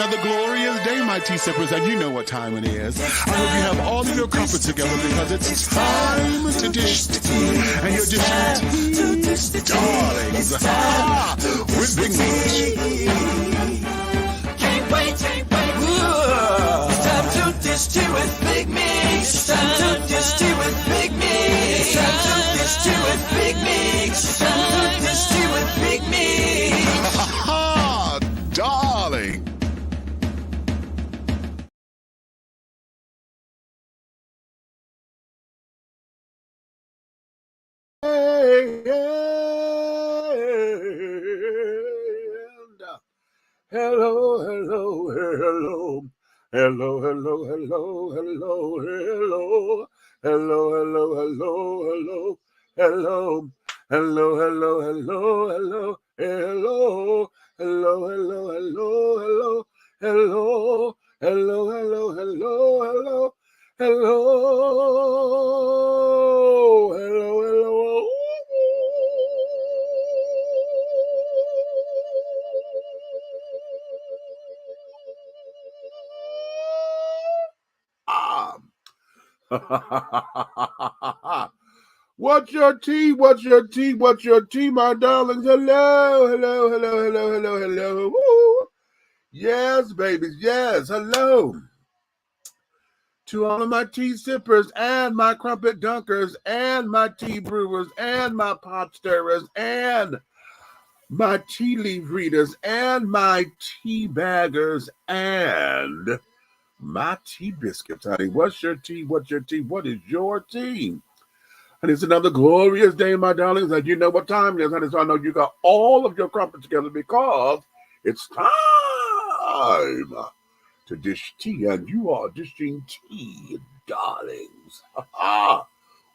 another glorious day, my tea sippers, and you know what time it is. I hope you have all of your crumpets together because it's time to dish tea. And you're dishing tea, darlings, with Big Meech. Can't wait. It's time to dish tea with Big Meech. It's time to dish tea with Big Meech. It's time to dish tea with Big Meech. It's time to dish tea with Big Meech. Darling. Hey, hello. What's your tea, my darlings? Hello. Woo. Yes, babies, yes, hello. To all of my tea sippers and my crumpet dunkers and my tea brewers and my pot stirrers and my tea leaf readers and my tea baggers and my tea biscuits, honey. What's your tea? What is your tea? And it's another glorious day, my darlings. And you know what time it is, honey. So I know you got all of your crumpets together because it's time to dish tea. And you are dishing tea, darlings,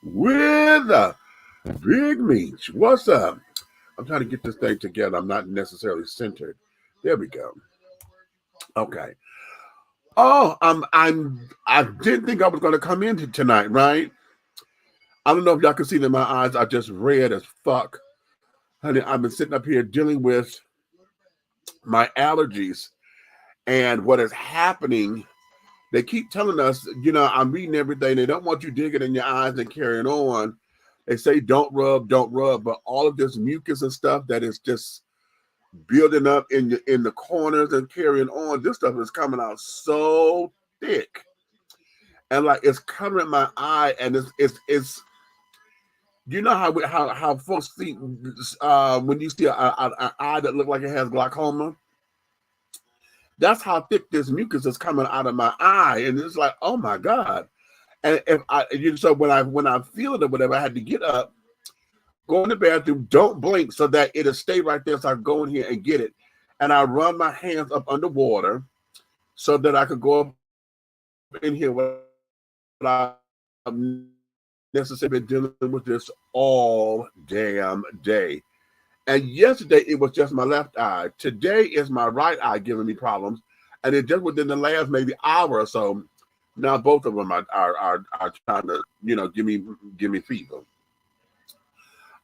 with Big Meech. What's up? I'm trying to get this thing together. I'm not necessarily centered. There we go. Okay. Oh, I didn't think I was going to come in tonight, right? I don't know if y'all can see that my eyes are just red as fuck. Honey, I've been sitting up here dealing with my allergies and what is happening. They keep telling us, you know, I'm reading everything. They don't want you digging in your eyes and carrying on. They say don't rub, but all of this mucus and stuff that is just building up in the corners and carrying on, this stuff is coming out so thick. And like it's covering my eye, and it's you know how folks see when you see an eye that looks like it has glaucoma. That's how thick this mucus is coming out of my eye, and it's like, oh my god! And so when I feel it or whatever, I had to get up, go in the bathroom, don't blink, so that it'll stay right there. So I go in here and get it, and I run my hands up underwater so that I could go up in here without necessarily dealing with this all damn day. And yesterday it was just my left eye. Today is my right eye giving me problems, and it just within the last maybe hour or so, now both of them are trying to, you know, give me fever.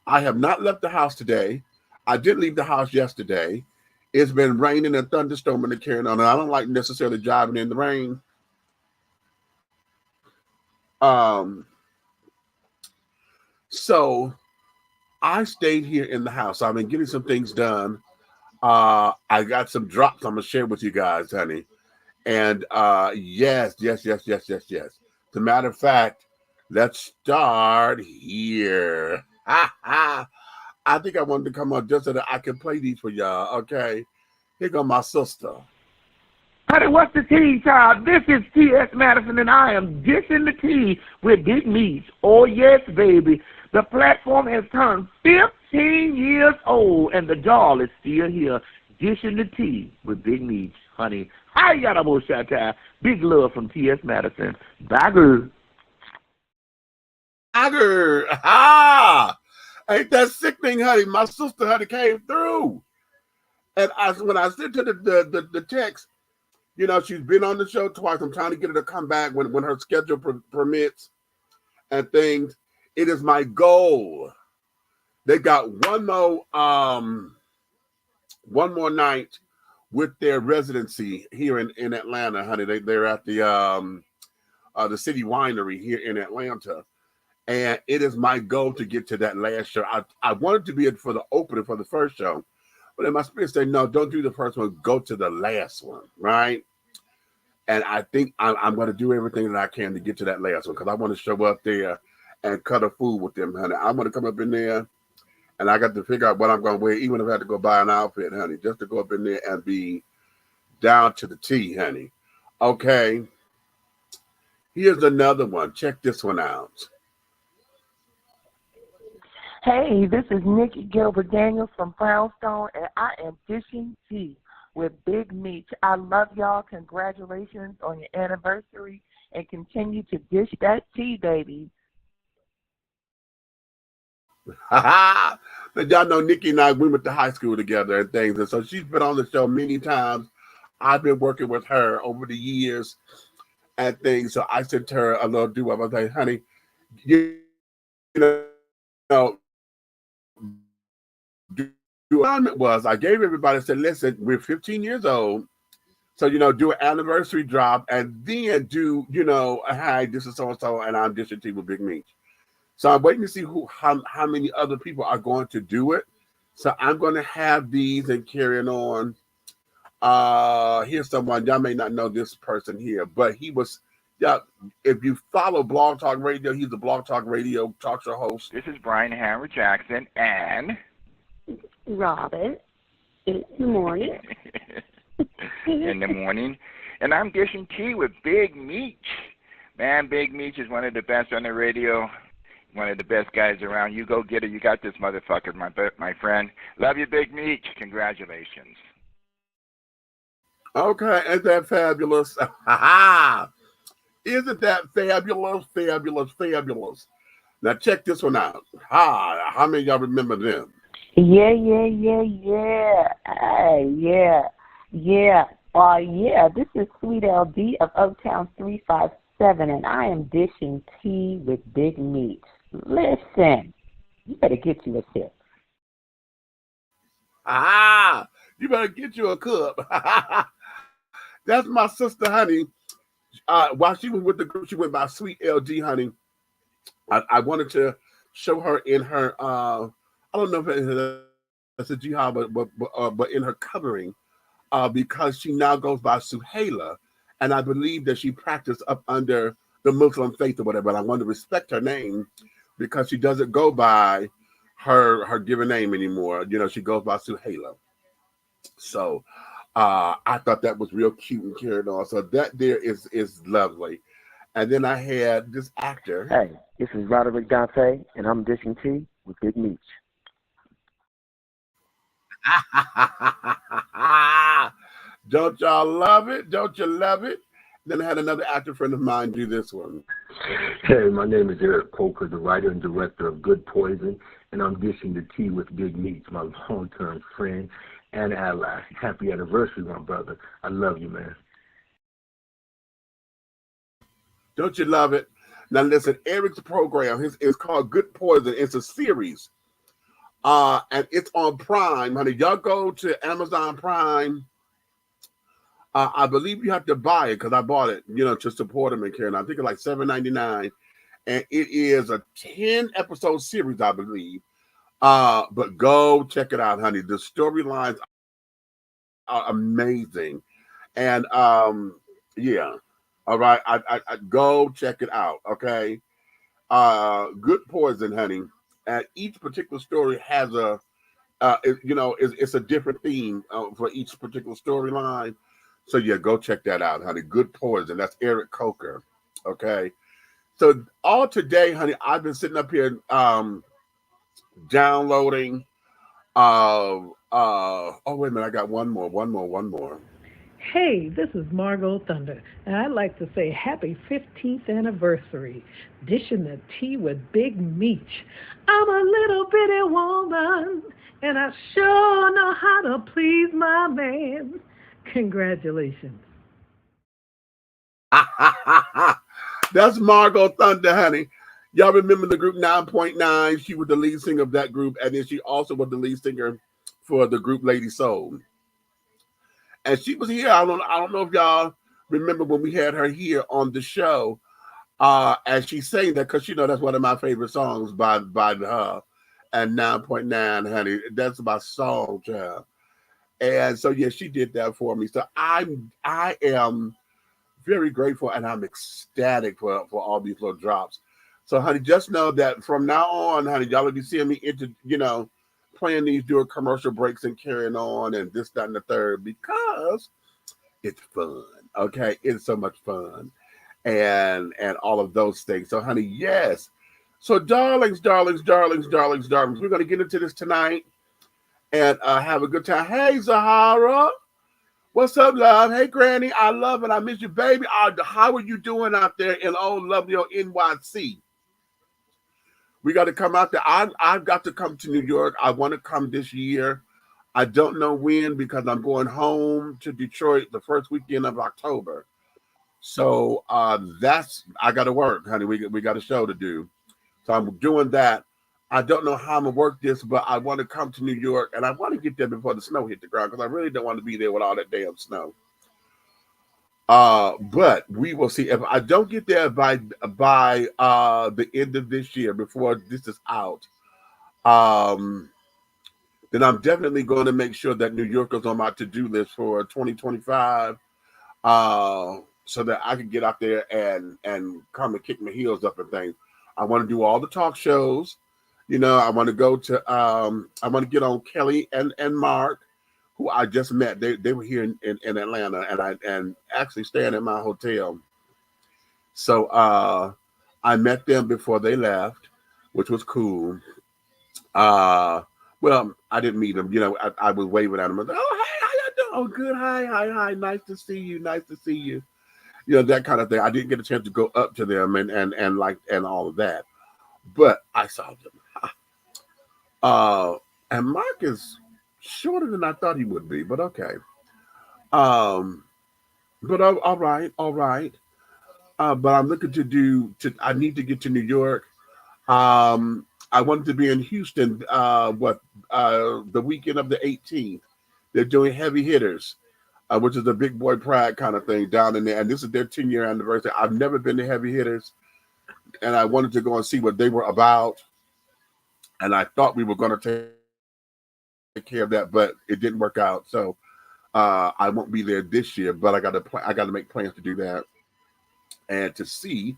I have not left the house today. I didn't leave the house yesterday. It's been raining and thunderstorming and carrying on, and I don't like necessarily driving in the rain. So I stayed here in the house. I've been getting some things done. I got some drops I'm gonna share with you guys, honey. And yes. As a matter of fact, let's start here. I think I wanted to come on just so that I can play these for y'all. Okay, here go my sister. Honey, what's the tea, child? This is T.S. Madison, and I am dishing the tea with Big Meech. Oh, yes, baby. The platform has turned 15 years old, and the doll is still here, dishing the tea with Big Meech. Honey, hi, Yadabo Shatai. Big love from T.S. Madison. Bagger. Bagger. Ain't that sickening, honey? My sister, honey, came through. And when I sent her the text, you know, she's been on the show twice. I'm trying to get her to come back when her schedule permits and things. It is my goal. They got one more night with their residency here in Atlanta, honey. They're at the City Winery here in Atlanta. And it is my goal to get to that last show. I wanted to be it for the opening for the first show, but then my spirit said, no, don't do the first one. Go to the last one, right? And I think I'm going to do everything that I can to get to that last one because I want to show up there and cut a fool with them, honey. I'm going to come up in there, and I got to figure out what I'm going to wear, even if I have to go buy an outfit, honey, just to go up in there and be down to the T, honey. Okay. Here's another one. Check this one out. Hey, this is Nikki Gilbert Daniels from Brownstone, and I am dishing tea with Big Meech. I love y'all. Congratulations on your anniversary, and continue to dish that tea, baby. But y'all know Nikki and I, we went to high school together and things, and so she's been on the show many times. I've been working with her over the years and things, so I sent her a little doo-wop. I was like, honey, you know, was I gave everybody, said, listen, we're 15 years old, so do an anniversary drop and then do hi, this is so and so, and I'm dishing tea with Big Meech. So I'm waiting to see how many other people are going to do it. So I'm going to have these and carrying on. Here's someone, y'all may not know this person here, but he was, if you follow Blog Talk Radio, he's a Blog Talk Radio talk show host. This is Brian Hammer Jackson and Robin in the morning. in the morning. And I'm dishing tea with Big Meech. Man, Big Meech is one of the best on the radio, one of the best guys around. You go get it. You got this motherfucker, my friend. Love you, Big Meech. Congratulations. Okay, isn't that fabulous? Isn't that fabulous, fabulous, fabulous? Now check this one out. How many of y'all remember them? Yeah. This is Sweet LD of Oaktown 357, and I am dishing tea with Big Meech. Listen, you better get you a sip. You better get you a cup. That's my sister, honey. While she was with the group, she went by Sweet LD, honey. I wanted to show her in her, I don't know if it's a jihad, but in her covering, because she now goes by Suhaila, and I believe that she practiced up under the Muslim faith or whatever. But I want to respect her name because she doesn't go by her given name anymore. She goes by Suhaila. So I thought that was real cute and carried on. So that there is lovely. And then I had this actor. Hey, this is Roderick Dante, and I'm dishing tea with Big Meech. Don't y'all love it? Don't you love it? Then I had another actor friend of mine do this one. Hey, my name is Eric Coker, the writer and director of Good Poison, and I'm dishing the tea with Big Meech, my long-term friend and ally. Happy anniversary, my brother. I love you, man. Don't you love it? Now listen, Eric's program is called Good Poison. It's a series. And it's on Prime, honey. Y'all go to Amazon Prime. I believe you have to buy it because I bought it, to support him and carry on. I think it's like $7.99. And it is a 10-episode series, I believe. But go check it out, honey. The storylines are amazing. And yeah. All right. I go check it out. Okay. Good Poison, honey. And each particular story has it's a different theme for each particular storyline. So yeah, go check that out, honey. Good Poison. That's Eric Coker. Okay. So all today, honey, I've been sitting up here downloading. Oh wait a minute, I got one more. Hey, this is Margot Thunder, and I'd like to say happy 15th anniversary, dishing the tea with Big Meech. I'm a little bitty woman, and I sure know how to please my man. Congratulations. That's Margot Thunder, honey. Y'all remember the group 9.9? She was the lead singer of that group, and then she also was the lead singer for the group Lady Soul. and she was here. I don't know if y'all remember when we had her here on the show. And she sang that because that's one of my favorite songs by her. And 9.9, honey, that's my song, child. And so yeah, she did that for me. So I am very grateful and I'm ecstatic for all these little drops. So honey, just know that from now on, honey, y'all will be seeing me playing these during commercial breaks and carrying on and this, that, and the third because it's fun. Okay, it's so much fun. And all of those things. So honey, yes. So darlings, we're gonna get into this tonight and have a good time. Hey Zahara, what's up, love? Hey Granny, I love and I miss you, baby. How are you doing out there in old lovely old NYC? We got to come out there. I've got to come to New York. I want to come this year. I don't know when because I'm going home to Detroit the first weekend of October. So I got to work, honey. We got a show to do. So I'm doing that. I don't know how I'm gonna work this, but I want to come to New York and I want to get there before the snow hit the ground because I really don't want to be there with all that damn snow. But we will see. If I don't get there by the end of this year, before this is out, then I'm definitely going to make sure that New York is on my to-do list for 2025. So that I can get out there and come and kick my heels up and things. I want to do all the talk shows. I want to go to I want to get on Kelly and Mark, who I just met. They were here in Atlanta and actually staying at my hotel. So I met them before they left, which was cool. Well, I didn't meet them. I was waving at them. I was like, oh, hey, how you doing? Oh, good. Hi. Nice to see you. That kind of thing. I didn't get a chance to go up to them and all of that, but I saw them. And Mark is shorter than I thought he would be, but okay. But all right. But I'm looking I need to get to New York. I wanted to be in Houston, the weekend of the 18th. They're doing Heavy Hitters, which is a big boy pride kind of thing down in there. And this is their 10-year anniversary. I've never been to Heavy Hitters, and I wanted to go and see what they were about. And I thought we were going to take care of that, but it didn't work out. So I won't be there this year, but I got to make plans to do that and to see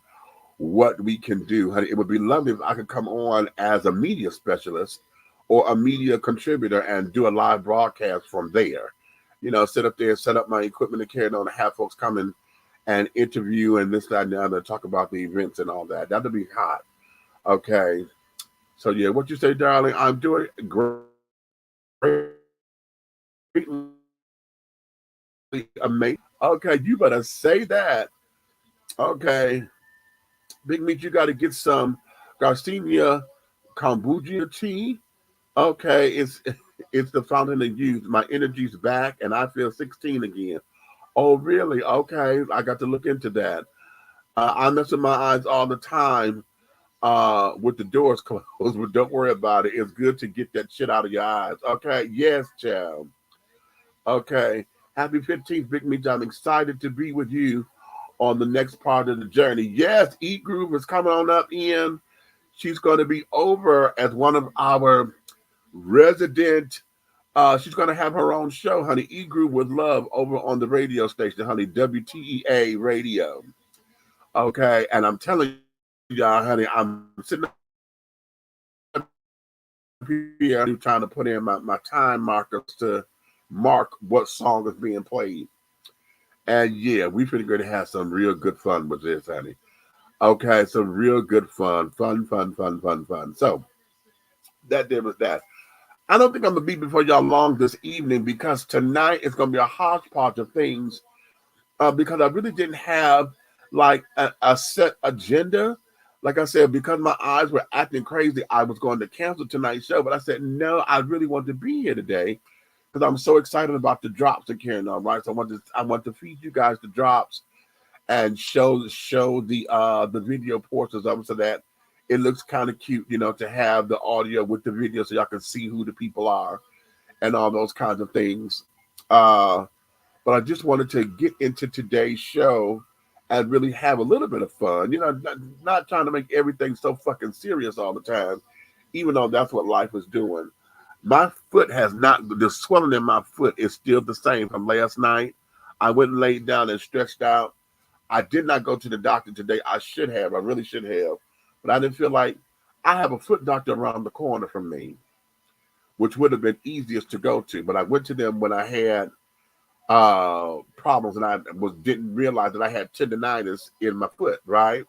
what we can do. It would be lovely if I could come on as a media specialist or a media contributor and do a live broadcast from there. Sit up there, set up my equipment and carry it on, and have folks come in and interview and this, that, and the other, talk about the events and all that. That'd be hot. Okay. So yeah, what you say, darling? I'm doing great. Amazing. Okay, you better say that. Okay. Big Meat, you got to get some Garcinia kombucha tea. Okay, it's the fountain of youth. My energy's back, and I feel 16 again. Oh, really? Okay, I got to look into that. I mess with my eyes all the time with the doors closed, but don't worry about it. It's good to get that shit out of your eyes. Okay, yes, child. Okay, happy 15th, Big Meat. I'm excited to be with you on the next part of the journey. Yes, E-Groove is coming on up in. She's going to be over as one of our resident. She's going to have her own show, honey. E-Groove with Love over on the radio station, honey. WTEA Radio. Okay, and I'm telling y'all, honey, I'm sitting up here trying to put in my time markers to mark what song is being played. And yeah, we pretty good to have some real good fun with this, honey. Okay, some real good fun. So that there was that. I don't think I'm gonna be before y'all long this evening because tonight is gonna be a hodgepodge of things. Because I really didn't have like a set agenda. Like I said, because my eyes were acting crazy, I was going to cancel tonight's show. But I said, no, I really want to be here today because I'm so excited about the drops that carrying on, right? So I want to feed you guys the drops and show the video portions of them so that it looks kind of cute, to have the audio with the video so y'all can see who the people are and all those kinds of things. but I just wanted to get into today's show and really have a little bit of fun. You know, not trying to make everything so fucking serious all the time, even though that's what life is doing. My foot has not, the swelling in my foot is still the same from last night. I went and laid down and stretched out. I did not go to the doctor today. I should have. I really should have. But I didn't feel like I have a foot doctor around the corner from me, which would have been easiest to go to. But I went to them when I had problems and I didn't realize that I had tendonitis in my foot, right?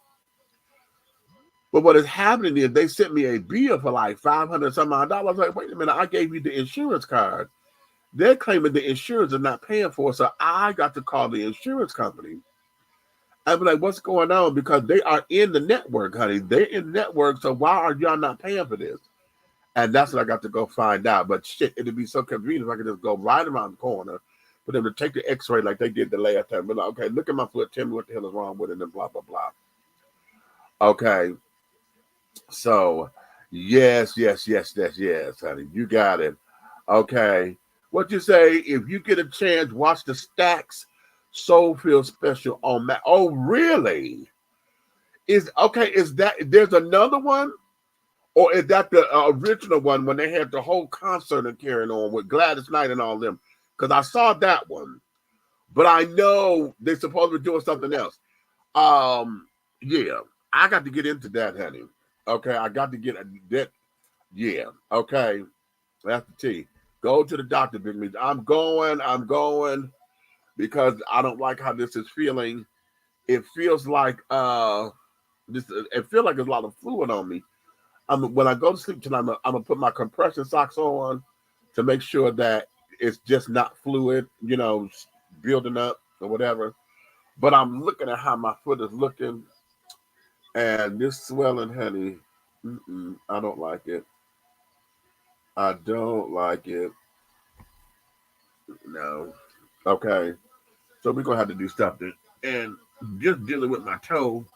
But what is happening is they sent me a bill for like $500 some odd dollars. I was like, wait a minute, I gave you the insurance card. They're claiming the insurance is not paying for it, so I got to call the insurance company. I'd be like, what's going on? Because they are in the network, honey. They're in the network, so why are y'all not paying for this? And that's what I got to go find out. But shit, it'd be so convenient if I could just go right around the corner for them to take the x-ray like they did the last time. But like, okay, look at my foot, tell me what the hell is wrong with it, and blah, blah, blah. Okay. So, yes, honey. You got it. Okay. What you say, if you get a chance, watch the Stacks Soul Feel Special on that. Oh, really? Is that, there's another one? Or is that the original one when they had the whole concert and carrying on with Gladys Knight and all them? Because I saw that one. But I know they're supposed to be doing something else. Yeah. I got to get into that, honey. Okay, I got to get that. Yeah, okay. That's the T. Go to the doctor, Big Meat. I'm going because I don't like how this is feeling. It feels like it feels like there's a lot of fluid on me. When I go to sleep tonight, I'm gonna put my compression socks on to make sure that it's just not fluid, you know, building up or whatever. But I'm looking at how my foot is looking. And this swelling, honey, I don't like it. I don't like it. No. Okay. So we're going to have to do something. And just dealing with my toe,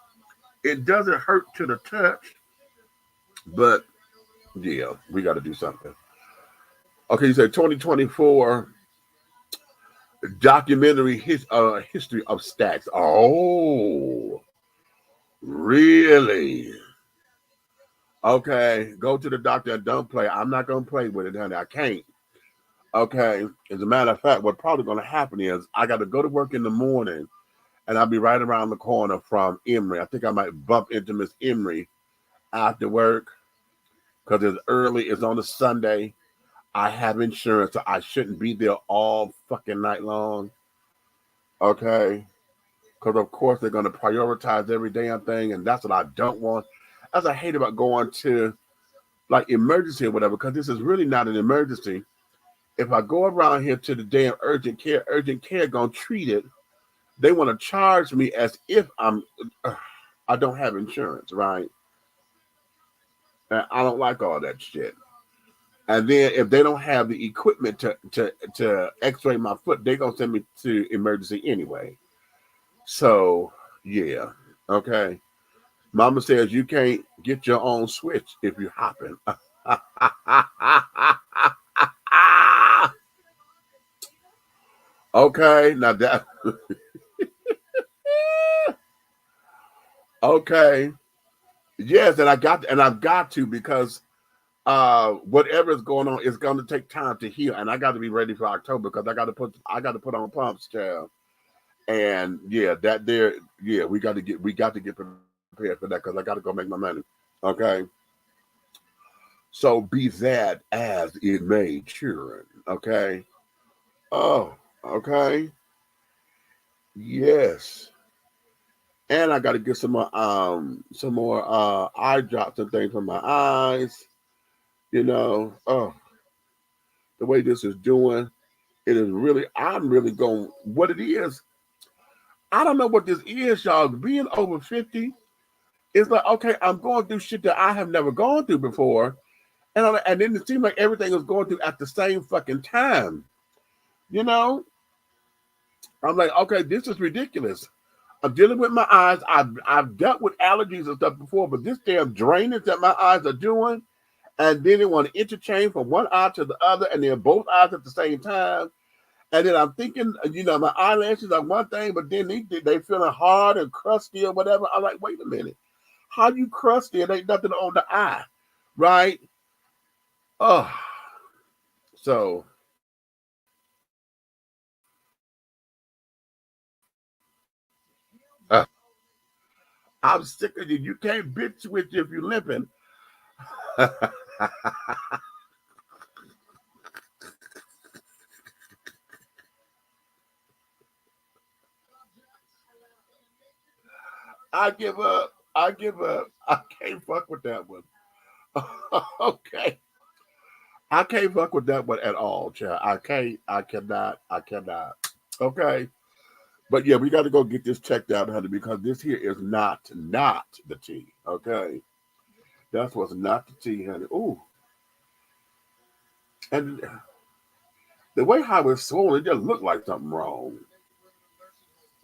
it doesn't hurt to the touch. But, yeah, we got to do something. Okay, you said 2024 documentary history of Stacks. Oh. Really? Okay, go to the doctor and don't play. I'm not going to play with it, honey. I can't. Okay, as a matter of fact, what's probably going to happen is I got to go to work in the morning and I'll be right around the corner from Emory. I think I might bump into Miss Emory after work because it's early. It's on a Sunday. I have insurance, so I shouldn't be there all fucking night long. Okay. Because, of course, they're going to prioritize every damn thing, and that's what I don't want. As I hate about going to, like, emergency or whatever, because this is really not an emergency. If I go around here to the damn urgent care going to treat it. They want to charge me as if I don't have insurance, right? And I don't like all that shit. And then if they don't have the equipment to x-ray my foot, they're going to send me to emergency anyway. So, yeah, okay. Mama says you can't get your own switch if you're hopping. Okay, now that... Okay. Yes, and I've got to because whatever is going on is going to take time to heal, and I got to be ready for October because I got to put on pumps, child. And yeah, we got to get prepared for that because I got to go make my money. Okay. So be that as it may, children. Okay. Oh, okay. Yes. And I got to get some more eye drops and things for my eyes. You know, the way this is doing, it is really, I'm really going, what it is, I don't know what this is, y'all. Being over 50, it's like, okay, I'm going through shit that I have never gone through before. And then it seems like everything is going through at the same fucking time. You know? I'm like, okay, this is ridiculous. I'm dealing with my eyes. I've dealt with allergies and stuff before, but this damn drainage that my eyes are doing, and then they want to interchange from one eye to the other, and then both eyes at the same time. And then I'm thinking, you know, my eyelashes are one thing, but then they feeling hard and crusty or whatever. I'm like, wait a minute. How you crusty and ain't nothing on the eye, right? Oh, so I'm sick of you. You can't bitch with you if you're limping. I give up. I give up. I can't fuck with that one. Okay. I can't fuck with that one at all, child. I cannot. Okay. But yeah, we got to go get this checked out, honey, because this here is not the tea. Okay. That's what's not the tea, honey. Ooh. And the way how it's swollen, it just looked like something wrong.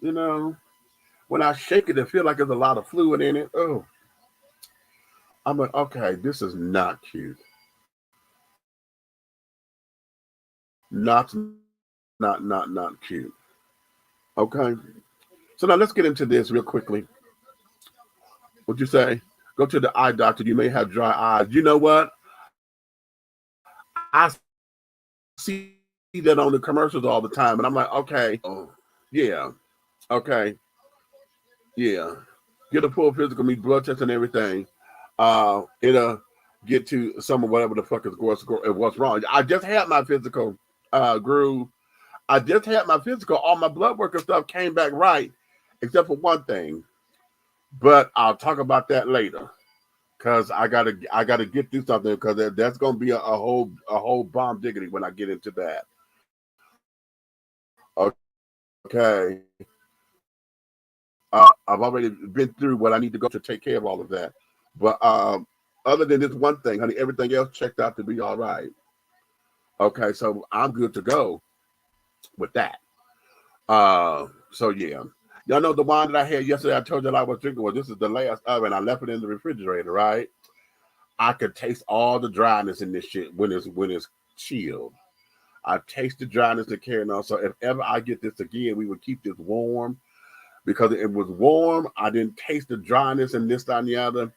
You know? When I shake it, it feels like there's a lot of fluid in it. Oh. I'm like, okay, this is not cute. Not cute. Okay. So now let's get into this real quickly. What'd you say? Go to the eye doctor. You may have dry eyes. You know what? I see that on the commercials all the time, and I'm like, okay, yeah, okay, yeah. Get a full physical, meet blood test and everything. It'll get to some of whatever the fuck is what's wrong. I just had my physical, Groove. I just had my physical. All my blood work and stuff came back right, except for one thing. But I'll talk about that later, cause I gotta get through something, because that's gonna be a whole bomb diggity when I get into that. Okay. I've already been through what I need to go to take care of all of that. But other than this one thing, honey, everything else checked out to be all right. Okay, so I'm good to go with that. So yeah. Y'all know the wine that I had yesterday, I told you that I was drinking. Well, this is the last of it. I left it in the refrigerator, right? I could taste all the dryness in this shit when it's chilled. I taste the dryness and carrying on. So if ever I get this again, we would keep this warm. Because it was warm, I didn't taste the dryness and this, that, and the other.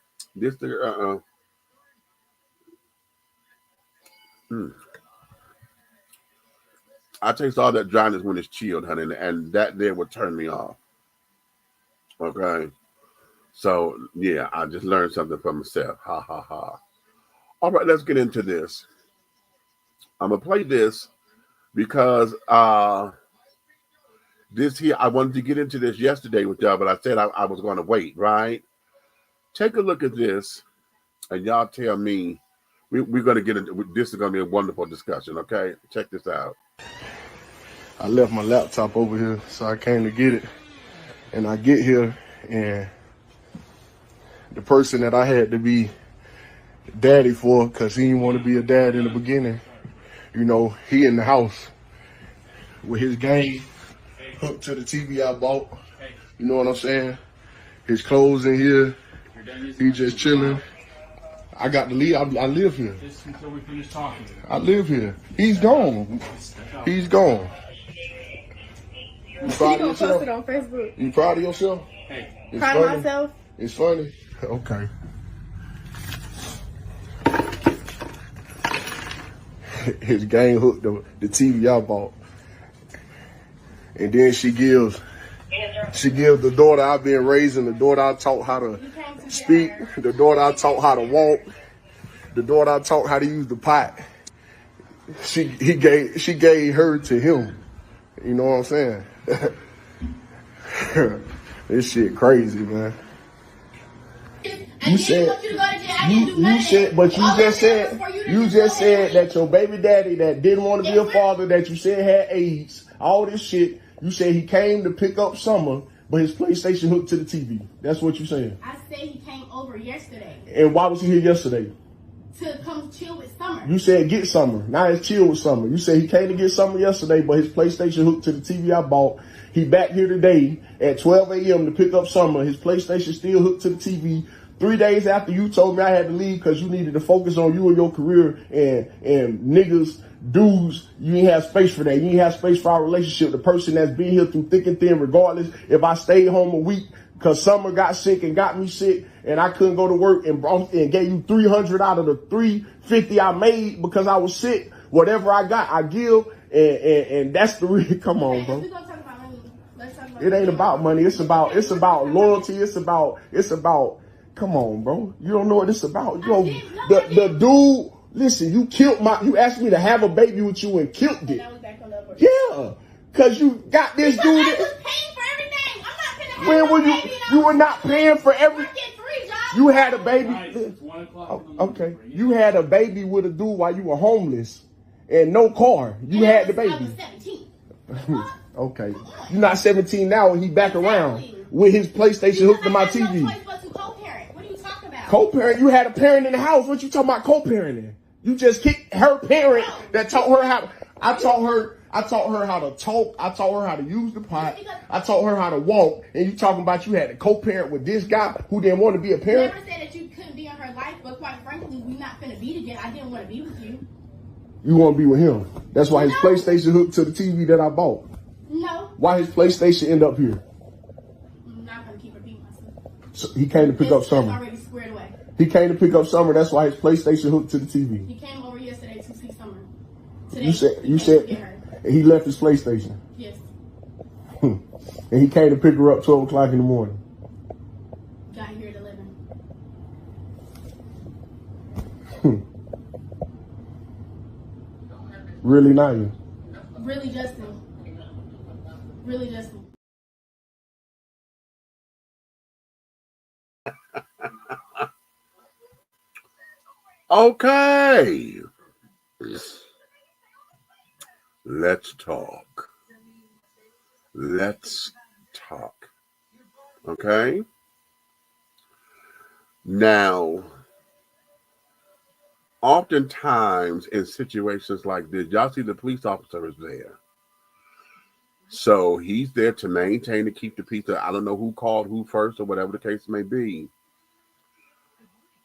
I taste all that dryness when it's chilled, honey, and that there would turn me off. Okay. So, yeah, I just learned something for myself. Ha, ha, ha. All right, let's get into this. I'm going to play this because this here, I wanted to get into this yesterday with y'all, but I said I was going to wait, right? Take a look at this, and y'all tell me. We're going to get into this. Is going to be a wonderful discussion, okay? Check this out. I left my laptop over here, so I came to get it. And I get here, and the person that I had to be daddy for, because he didn't want to be a dad in the beginning, you know, he in the house with his game hooked to the TV I bought. You know what I'm saying? His clothes in here. He just chilling. I got to leave. I live here. Just until we finish talking. I live here. He's gone. He's gone. You proud of yourself? Post it on Facebook. You proud of yourself? Hey. It's Proud funny. of myself. It's funny. Okay. His gang hooked the TV I bought. And then she gives the daughter I've been raising, the daughter I taught how to speak, the daughter I taught how to walk, the daughter I taught how to use the pot. She gave her to him. You know what I'm saying? This shit crazy, man. You said that your baby daddy that didn't want to be a father, that you said had AIDS, all this shit. You said he came to pick up Summer, but his PlayStation hooked to the TV. That's what you saying. I said he came over yesterday. And why was he here yesterday? To come chill with Summer. You said get Summer. Now it's chill with Summer. You said he came to get Summer yesterday, but his PlayStation hooked to the TV I bought. He back here today at 12 a.m. to pick up Summer. His PlayStation still hooked to the TV. 3 days after you told me I had to leave because you needed to focus on you and your career, and niggas, dudes, you ain't have space for that. You ain't have space for our relationship. The person that's been here through thick and thin, regardless if I stayed home a week because Summer got sick and got me sick and I couldn't go to work and gave you 300 out of the 350 I made because I was sick. Whatever I got, I give, and that's the real. Come on, bro. It ain't about money. It's about loyalty. It's about. Come on, bro. You don't know what it's about. The dude. Listen, you asked me to have a baby with you and killed it. Yeah, cause you got this dude. I was paying for everything. I'm not When were you were not paying for everything. You had a baby. Okay, you had a baby with a dude while you were homeless and no car. You had the baby. I was 17. Okay, you're not 17 now, and he back around with his PlayStation hooked to my TV. What are you talking about? Co-parent? You had a parent in the house. What you talking about co-parenting? You just kicked her parent that taught her how. I taught her how to talk. I taught her how to use the pot. I taught her how to walk. And you talking about you had a co-parent with this guy who didn't want to be a parent? Never said that you couldn't be in her life, but quite frankly, we're not finna be together. I didn't want to be with you. You want to be with him. That's why his PlayStation hooked to the TV that I bought. No. Why his PlayStation end up here? I'm not gonna keep repeating myself. So he came to pick up Summer. Already squared away. He came to pick up Summer. That's why his PlayStation hooked to the TV. He came over yesterday to see Summer. You said he left his PlayStation. Yes. And he came to pick her up 12 o'clock in the morning. Got here at 11. Really, Naya? Really, Justin. Really, Justin. Okay. Let's talk. Let's talk. Okay? Now, oftentimes in situations like this, y'all see the police officer is there. So he's there to maintain and keep the peace. I don't know who called who first or whatever the case may be.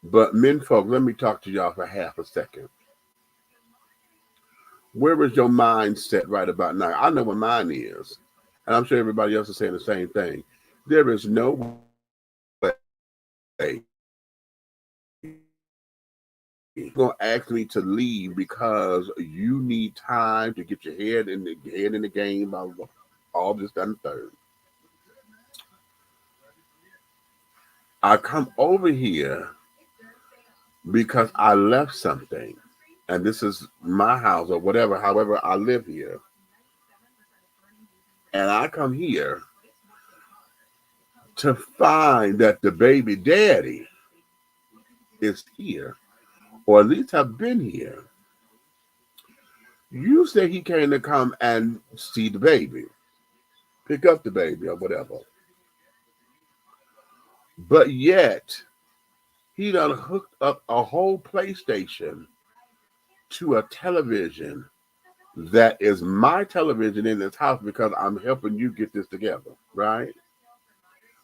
But men folk, let me talk to y'all for half a second. Where is your mindset right about now? I know what mine is. And I'm sure everybody else is saying the same thing. There is no way you're going to ask me to leave because you need time to get your head in the game, all this, that, and third. I come over here because I left something, and this is my house or whatever, however I live here. And I come here to find that the baby daddy is here, or at least have been here. You said he came to come and see the baby, pick up the baby or whatever. But yet, he done hooked up a whole PlayStation to a television that is my television in this house because I'm helping you get this together, right?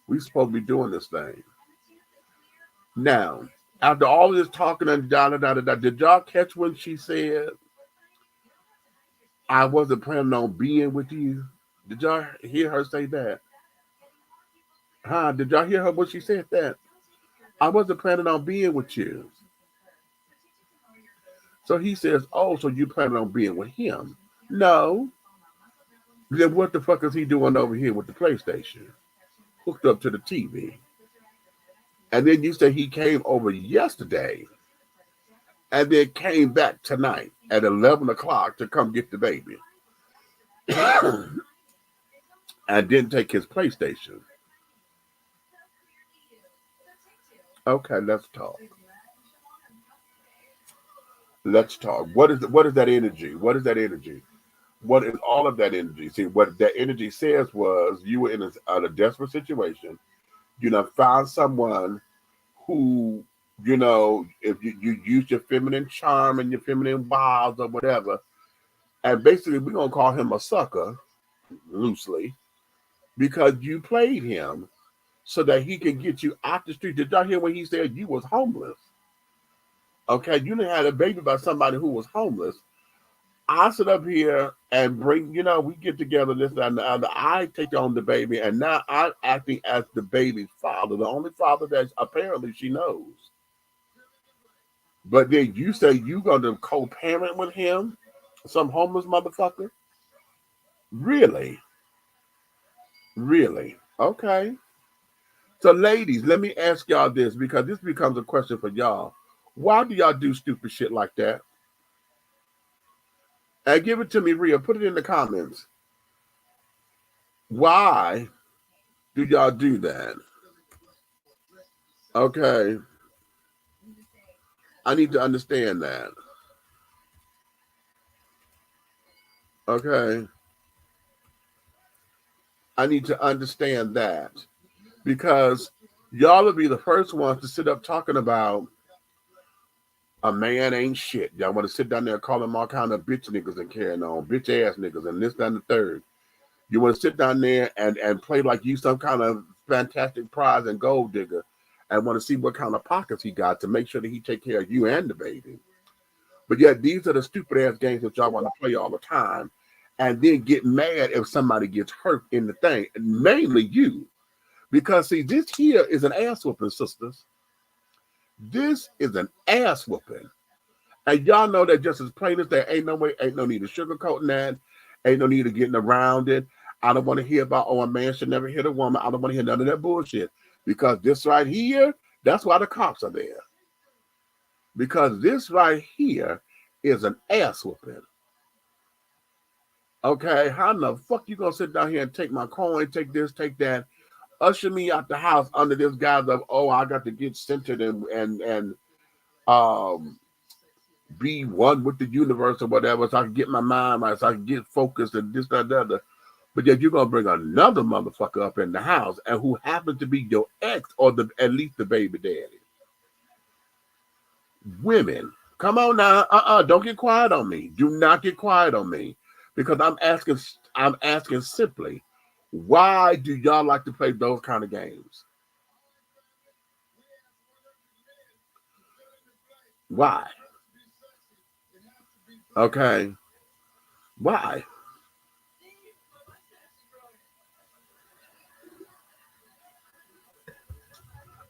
We supposed to be doing this thing. Now, after all of this talking and da-da-da-da-da, did y'all catch when she said, I wasn't planning on being with you? Did y'all hear her say that? Huh? Did y'all hear her when she said that? I wasn't planning on being with you. So he says, oh, so you planning on being with him? No. Then what the fuck is he doing over here with the PlayStation? Hooked up to the TV. And then you say he came over yesterday and then came back tonight at 11 o'clock to come get the baby. And didn't take his PlayStation. Okay, let's talk. Let's talk. What is that energy? What is that energy? What is all of that energy? See, what that energy says was you were in a desperate situation. You know, found someone who, you know, if you use your feminine charm and your feminine wiles or whatever, and basically we're going to call him a sucker, loosely, because you played him so that he can get you out the street. Did y'all hear when he said you was homeless? Okay, you didn't have a baby by somebody who was homeless. I sit up here and bring, we get together, this, that, and the other. I take on the baby, and now I'm acting as the baby's father, the only father that apparently she knows. But then you say you going to co-parent with him, some homeless motherfucker? Really? Really? Okay. So, ladies, let me ask y'all this, because this becomes a question for y'all. Why do y'all do stupid shit like that? And give it to me, Rhea. Put it in the comments. Why do y'all do that? Okay. I need to understand that. Okay. I need to understand that. Because y'all will be the first ones to sit up talking about a man ain't shit. Y'all want to sit down there and call them all kind of bitch niggas and carrying on, bitch ass niggas and this, that, and the third. You want to sit down there and play like you some kind of fantastic prize and gold digger and want to see what kind of pockets he got to make sure that he take care of you and the baby. But yet these are the stupid ass games that y'all want to play all the time and then get mad if somebody gets hurt in the thing, and mainly you. Because see, this here is an ass whooping, sisters. This is an ass whooping. And y'all know that just as plain as that, ain't no need of sugarcoating that. Ain't no need of getting around it. I don't want to hear about, a man should never hit a woman. I don't want to hear none of that bullshit. Because this right here, that's why the cops are there. Because this right here is an ass whooping. Okay, how in the fuck you gonna sit down here and take my coin, take this, take that, usher me out the house under this guise of, I got to get centered and be one with the universe or whatever, so I can get my mind right, so I can get focused and this, that, the other. But yet you're gonna bring another motherfucker up in the house and who happens to be your ex or at least the baby daddy. Women, come on now, don't get quiet on me. Do not get quiet on me, because I'm asking simply, why do y'all like to play those kind of games? Why? Okay. Why?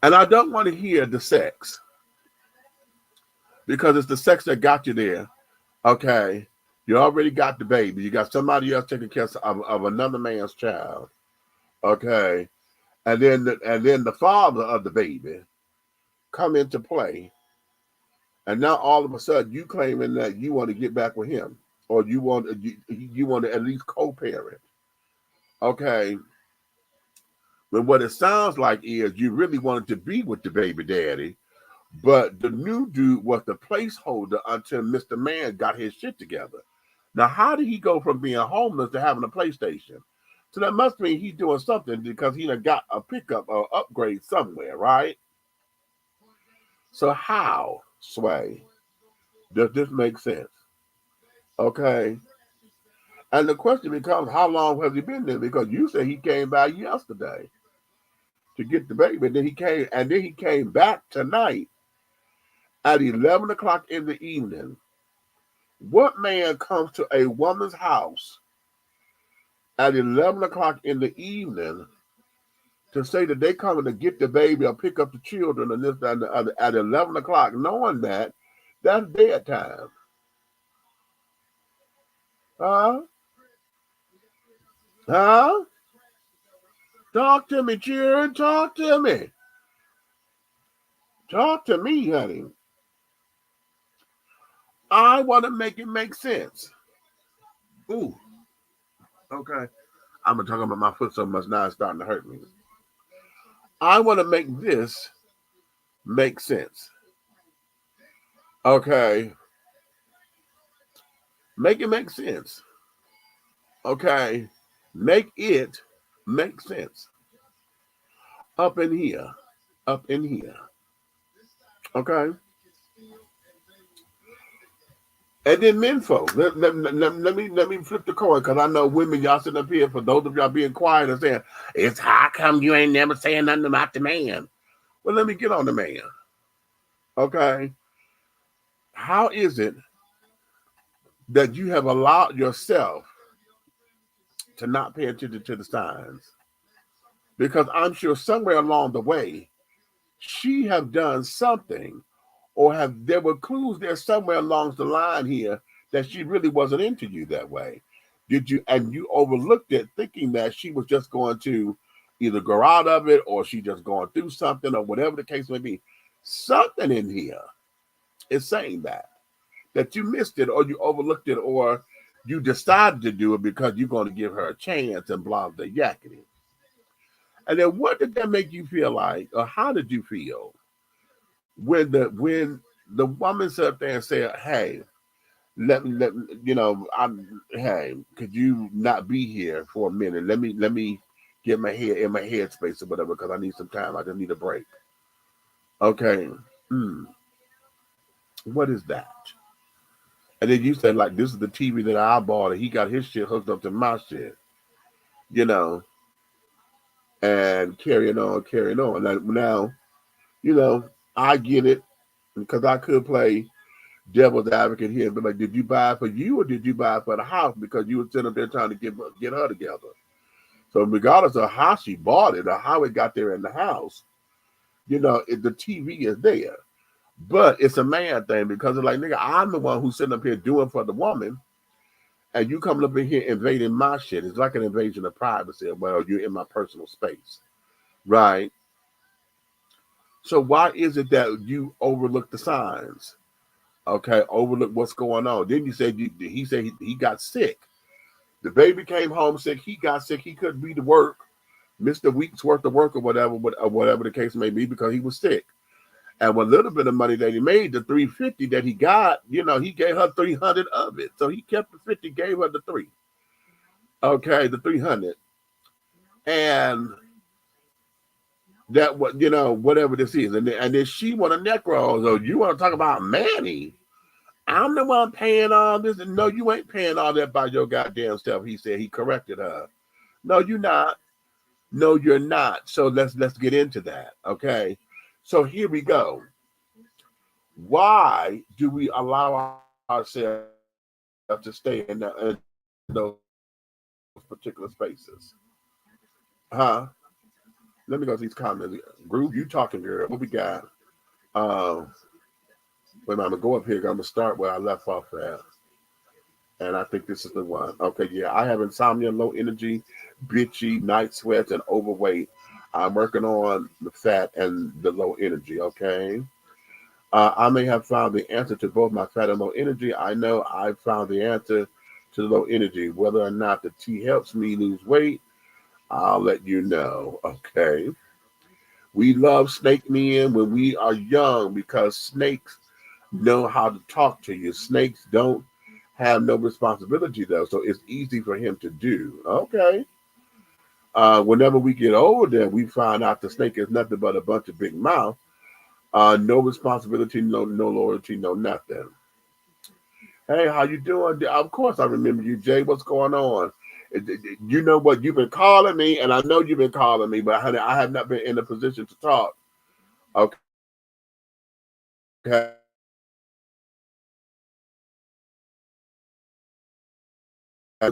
And I don't want to hear the sex, because it's the sex that got you there. Okay. You already got the baby. You got somebody else taking care of another man's child. Okay. And then the father of the baby come into play. And now all of a sudden you claiming that you want to get back with him, or you want to at least co-parent. Okay. But what it sounds like is you really wanted to be with the baby daddy, but the new dude was the placeholder until Mr. Man got his shit together. Now, how did he go from being homeless to having a PlayStation? So that must mean he's doing something, because he done got a pickup or upgrade somewhere, right? So how, Sway, does this make sense? Okay. And the question becomes, how long has he been there? Because you said he came by yesterday to get the baby. Then he came back tonight at 11 o'clock in the evening. What man comes to a woman's house at 11 o'clock in the evening to say that they coming to get the baby or pick up the children and this, that, and the other at 11 o'clock, knowing that that's dead time? Huh? Huh? Talk to me, children. Talk to me. Talk to me, honey. I want to make it make sense. Ooh. Okay. I've been talking about my foot so much now it's starting to hurt me. I want to make this make sense. Okay. Make it make sense. Okay. Make it make sense. Up in here. Up in here. Okay. And then men folk, let me flip the coin, because I know women, y'all sitting up here, for those of y'all being quiet and saying, it's how come you ain't never saying nothing about the man? Well, let me get on the man. Okay. How is it that you have allowed yourself to not pay attention to the signs? Because I'm sure somewhere along the way, she have done something, or there were clues there somewhere along the line here that she really wasn't into you that way. And you overlooked it, thinking that she was just going to either grow out of it, or she just going through something, or whatever the case may be. Something in here is saying that you missed it, or you overlooked it, or you decided to do it because you're going to give her a chance and blah blah yakety. And then what did that make you feel like, or how did you feel when the woman sat up there and said, "Hey, hey, could you not be here for a minute? Let me get my head in my headspace or whatever, because I need some time. I just need a break." Okay, what is that? And then you said, like, this is the TV that I bought, and he got his shit hooked up to my shit, you know, and carrying on, carrying on. Now, I get it, because I could play devil's advocate here and be like, did you buy it for you, or did you buy it for the house? Because you were sitting up there trying to get her together. So regardless of how she bought it or how it got there in the house, the TV is there. But it's a man thing, because it's like, nigga, I'm the one who's sitting up here doing for the woman, and you coming up in here invading my shit. It's like an invasion of privacy. Well, you're in my personal space, right? So why is it that you overlook the signs? Okay, overlook what's going on. Then you said he said he got sick. The baby came home sick. He got sick. He couldn't be to work, missed a week's worth of work or whatever the case may be, because he was sick. And what little bit of money that he made, the $350 that he got, he gave her $300 of it. So he kept the 50, gave her the 3. Okay, the 300, and that whatever this is, and then she want a neck roll. So you want to talk about Manny? I'm the one paying all this. And no, you ain't paying all that by your goddamn self. He said. He corrected her. No, you're not. No, you're not. So let's get into that. Okay. So here we go. Why do we allow ourselves to stay in those particular spaces? Huh? Let me go to these comments. Groove, you talking, girl. What we got? Wait a minute, I'm gonna go up here. I'm gonna start where I left off at. And I think this is the one. Okay, yeah. I have insomnia, low energy, bitchy, night sweats, and overweight. I'm working on the fat and the low energy. Okay. I may have found the answer to both my fat and low energy. I know I found the answer to the low energy. Whether or not the tea helps me lose weight, I'll let you know. Okay. We love snake men when we are young, because snakes know how to talk to you. Snakes don't have no responsibility, though, so it's easy for him to do. Okay. Whenever we get older, we find out the snake is nothing but a bunch of big mouth. No responsibility, no loyalty, no nothing. Hey, how you doing? Of course I remember you, Jay. What's going on? You know what? You've been calling me, and I know you've been calling me, but honey, I have not been in a position to talk. Okay.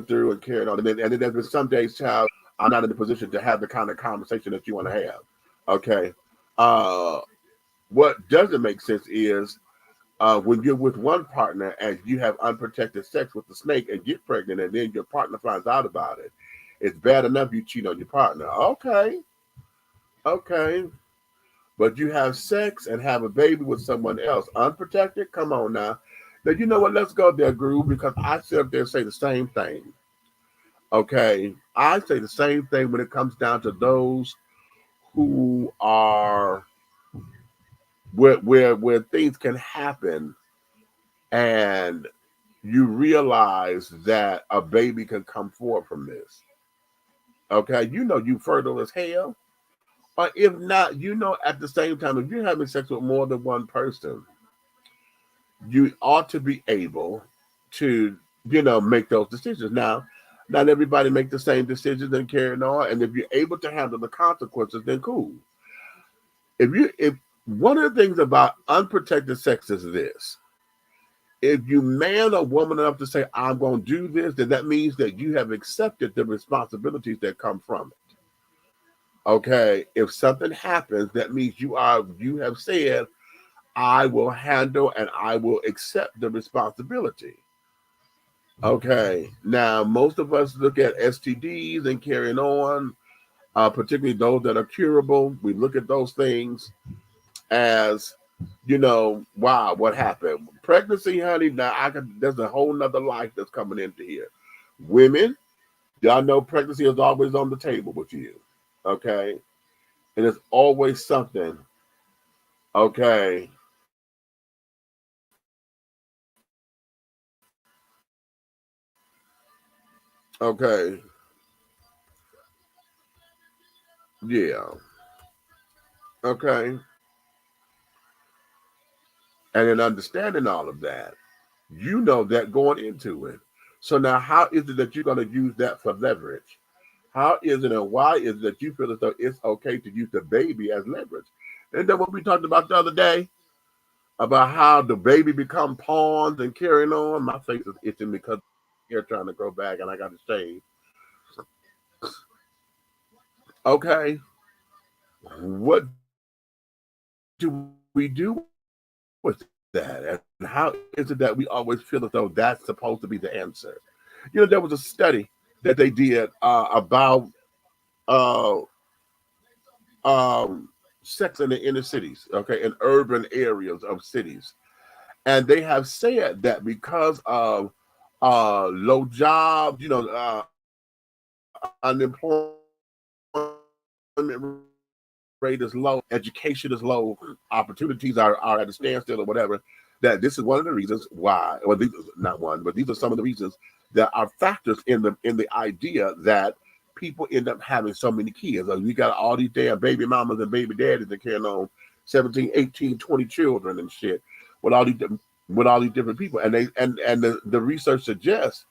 Through and carrying on. And then there's been some days, child, I'm not in the position to have the kind of conversation that you want to have. Okay. What doesn't make sense is when you're with one partner and you have unprotected sex with the snake and get pregnant, and then your partner finds out about it. It's bad enough you cheat on your partner. Okay. But you have sex and have a baby with someone else unprotected? Come on now. Now, you know what? Let's go there, Groove, because I sit up there and say the same thing. Okay. I say the same thing when it comes down to those who are where things can happen, and you realize that a baby can come forward from this. Okay. You fertile as hell. Or if not, at the same time, if you're having sex with more than one person, you ought to be able to, make those decisions. Now, not everybody make the same decisions and carry on. And if you're able to handle the consequences, then cool. If one of the things about unprotected sex is this: if you man or woman enough to say, I'm going to do this, then that means that you have accepted the responsibilities that come from it. Okay. If something happens, that means you have said, I will handle and I will accept the responsibility. Okay. Now, most of us look at STDs and carrying on, particularly those that are curable. We look at those things as, wow, what happened? Pregnancy, honey, now there's a whole nother life that's coming into here. Women, y'all know pregnancy is always on the table with you. Okay. And it's always something. Okay. Okay. Yeah. Okay. And in understanding all of that, you know that going into it. So now, how is it that you're going to use that for leverage? How is it and why is it that you feel as though it's okay to use the baby as leverage? Isn't that what we talked about the other day? About how the baby become pawns and carrying on? My face is itching because you're trying to grow back and I got to shave. Okay. What do we do with that? And how is it that we always feel as though that's supposed to be the answer? There was a study that they did about uh, um, sex in the inner cities, okay, in urban areas of cities. And they have said that because of low jobs, unemployment rate is low, education is low, opportunities are at a standstill or whatever, that this is one of the reasons why, well, these, not one, but these are some of the reasons that are factors in the idea that people end up having so many kids. Like we got all these damn baby mamas and baby daddies that carrying on 17, 18, 20 children and shit with all these different people. And the research suggests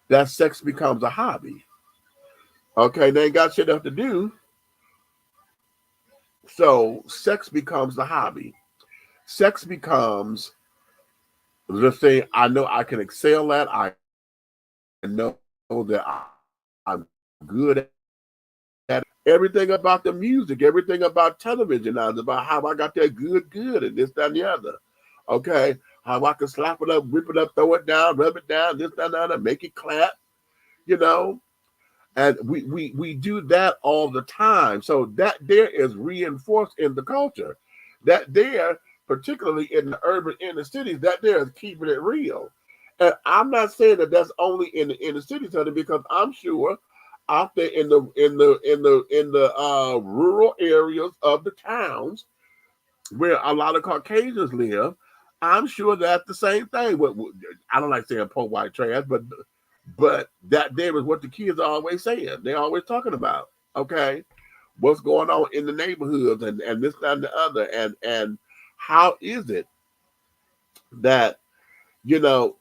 that sex becomes a hobby. Okay, they ain't got shit else to do. So sex becomes the hobby. Sex becomes the thing I know I can excel at. I know that I'm good at everything about the music, everything about television now is about how I got that good, and this, that, and the other. Okay. How I can slap it up, whip it up, throw it down, rub it down, this, that, and the other, make it clap, And we do that all the time. So that there is reinforced in the culture. That there, particularly in the urban inner cities, that there is keeping it real. And I'm not saying that that's only in the inner cities, honey, because I'm sure out there in the rural areas of the towns where a lot of Caucasians live, I'm sure that's the same thing. I don't like saying poor white trash, but that there is what the kids are always saying. They're always talking about, okay, what's going on in the neighborhoods and this, that, and the other. And how is it that, you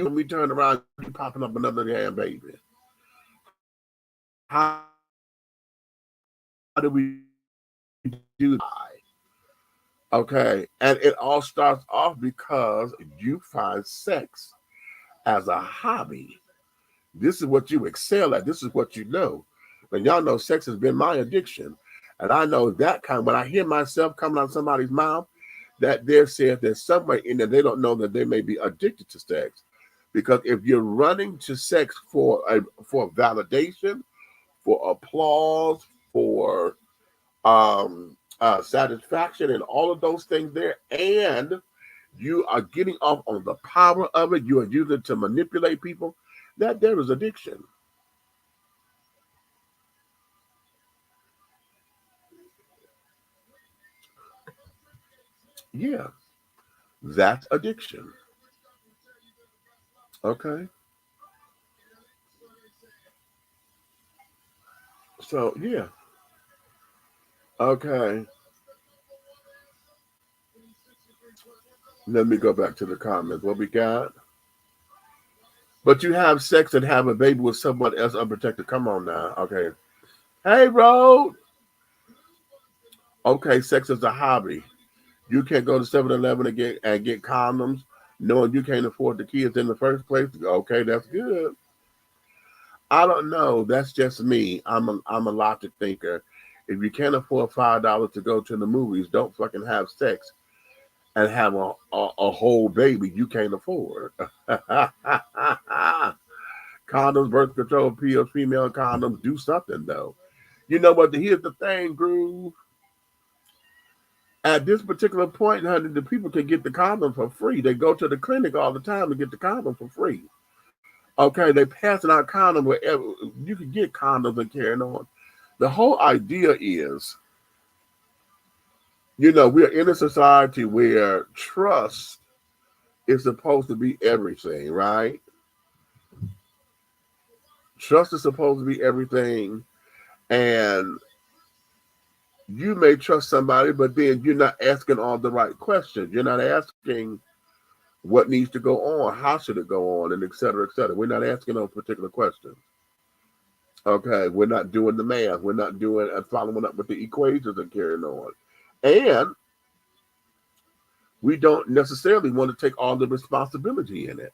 and me turn around, you popping up another damn baby. How do we do that? Okay. And it all starts off because you find sex as a hobby. This is what you excel at. This is what you know. And y'all know sex has been my addiction. And I know that when I hear myself coming out of somebody's mouth, that they're saying there's somewhere in there they don't know that they may be addicted to sex. Because if you're running to sex for validation, for applause, for satisfaction, and all of those things there, and you are getting off on the power of it, you are using it to manipulate people, that there is addiction. Yeah, that's addiction. Okay. So, yeah. Okay. Let me go back to the comments. What we got? But you have sex and have a baby with someone else unprotected. Come on now. Okay. Hey, Road. Okay, sex is a hobby. You can't go to 7-Eleven and get condoms knowing you can't afford the kids in the first place. Okay, that's good. I don't know. That's just me. I'm a logic thinker. If you can't afford $5 to go to the movies, don't fucking have sex and have a whole baby you can't afford. Condoms, birth control pills, female condoms, do something though. You know what? Here's the thing, Groove. At this particular point, honey, the people can get the condom for free. They go to the clinic all the time to get the condom for free. Okay, they passing out condoms wherever you can get condoms and carrying on. The whole idea is, we're in a society where trust is supposed to be everything, right? Trust is supposed to be everything, and you may trust somebody, but then you're not asking all the right questions. You're not asking what needs to go on, how should it go on, and et cetera, et cetera. We're not asking those particular questions. Okay, we're not doing the math. We're not doing and following up with the equations and carrying on. And we don't necessarily want to take all the responsibility in it.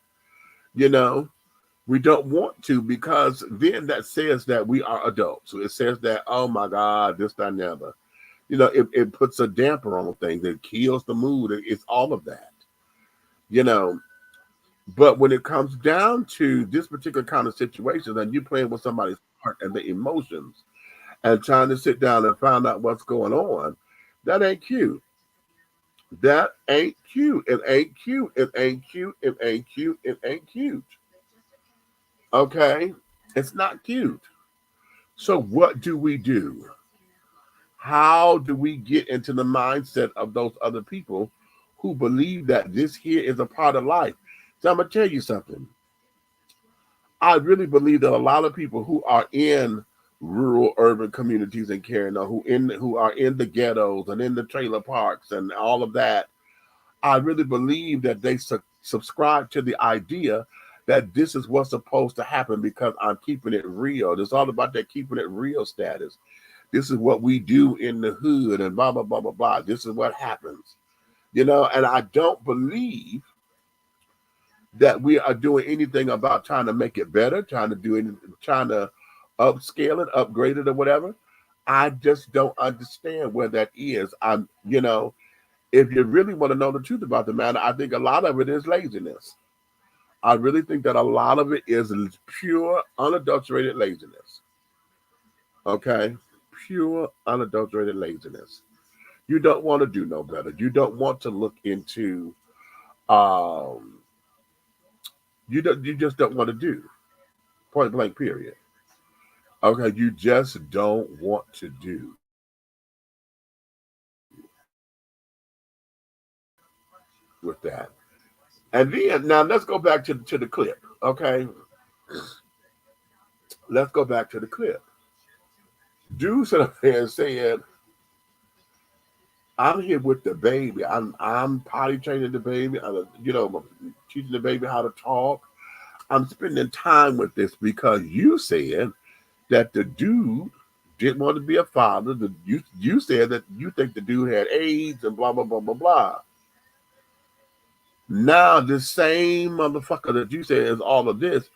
We don't want to, because then that says that we are adults. So it says that, oh my God, this, that, and the other. It puts a damper on things. It kills the mood. It's all of that. But when it comes down to this particular kind of situation, and you playing with somebody's heart and the emotions and trying to sit down and find out what's going on, that ain't cute. That ain't cute. It ain't cute. It ain't cute. It ain't cute. It ain't cute. Okay? It's not cute. So what do we do? How do we get into the mindset of those other people who believe that this here is a part of life? So I'm going to tell you something. I really believe that a lot of people who are in rural urban communities and carrying on, who are in the ghettos and in the trailer parks and all of that, I really believe that they subscribe to the idea that this is what's supposed to happen because I'm keeping it real. It's all about that keeping it real status. This is what we do in the hood and blah, blah, blah, blah, blah. This is what happens. And I don't believe that we are doing anything about trying to make it better, trying to upscale it, upgrade it, or whatever. I just don't understand where that is. If you really want to know the truth about the matter, I think a lot of it is laziness. I really think that a lot of it is pure, unadulterated laziness. Okay? Pure, unadulterated laziness. You don't want to do no better. You don't want to look into you just don't want to do. Point blank, period. Okay, you just don't want to do with that. And then now let's go back to the clip. Okay. Let's go back to the clip. Dude sat up there and said, I'm here with the baby. I'm potty training the baby. I'm teaching the baby how to talk. I'm spending time with this because you said that the dude didn't want to be a father. You said that you think the dude had AIDS and blah, blah, blah, blah, blah. Now the same motherfucker that you said is all of this,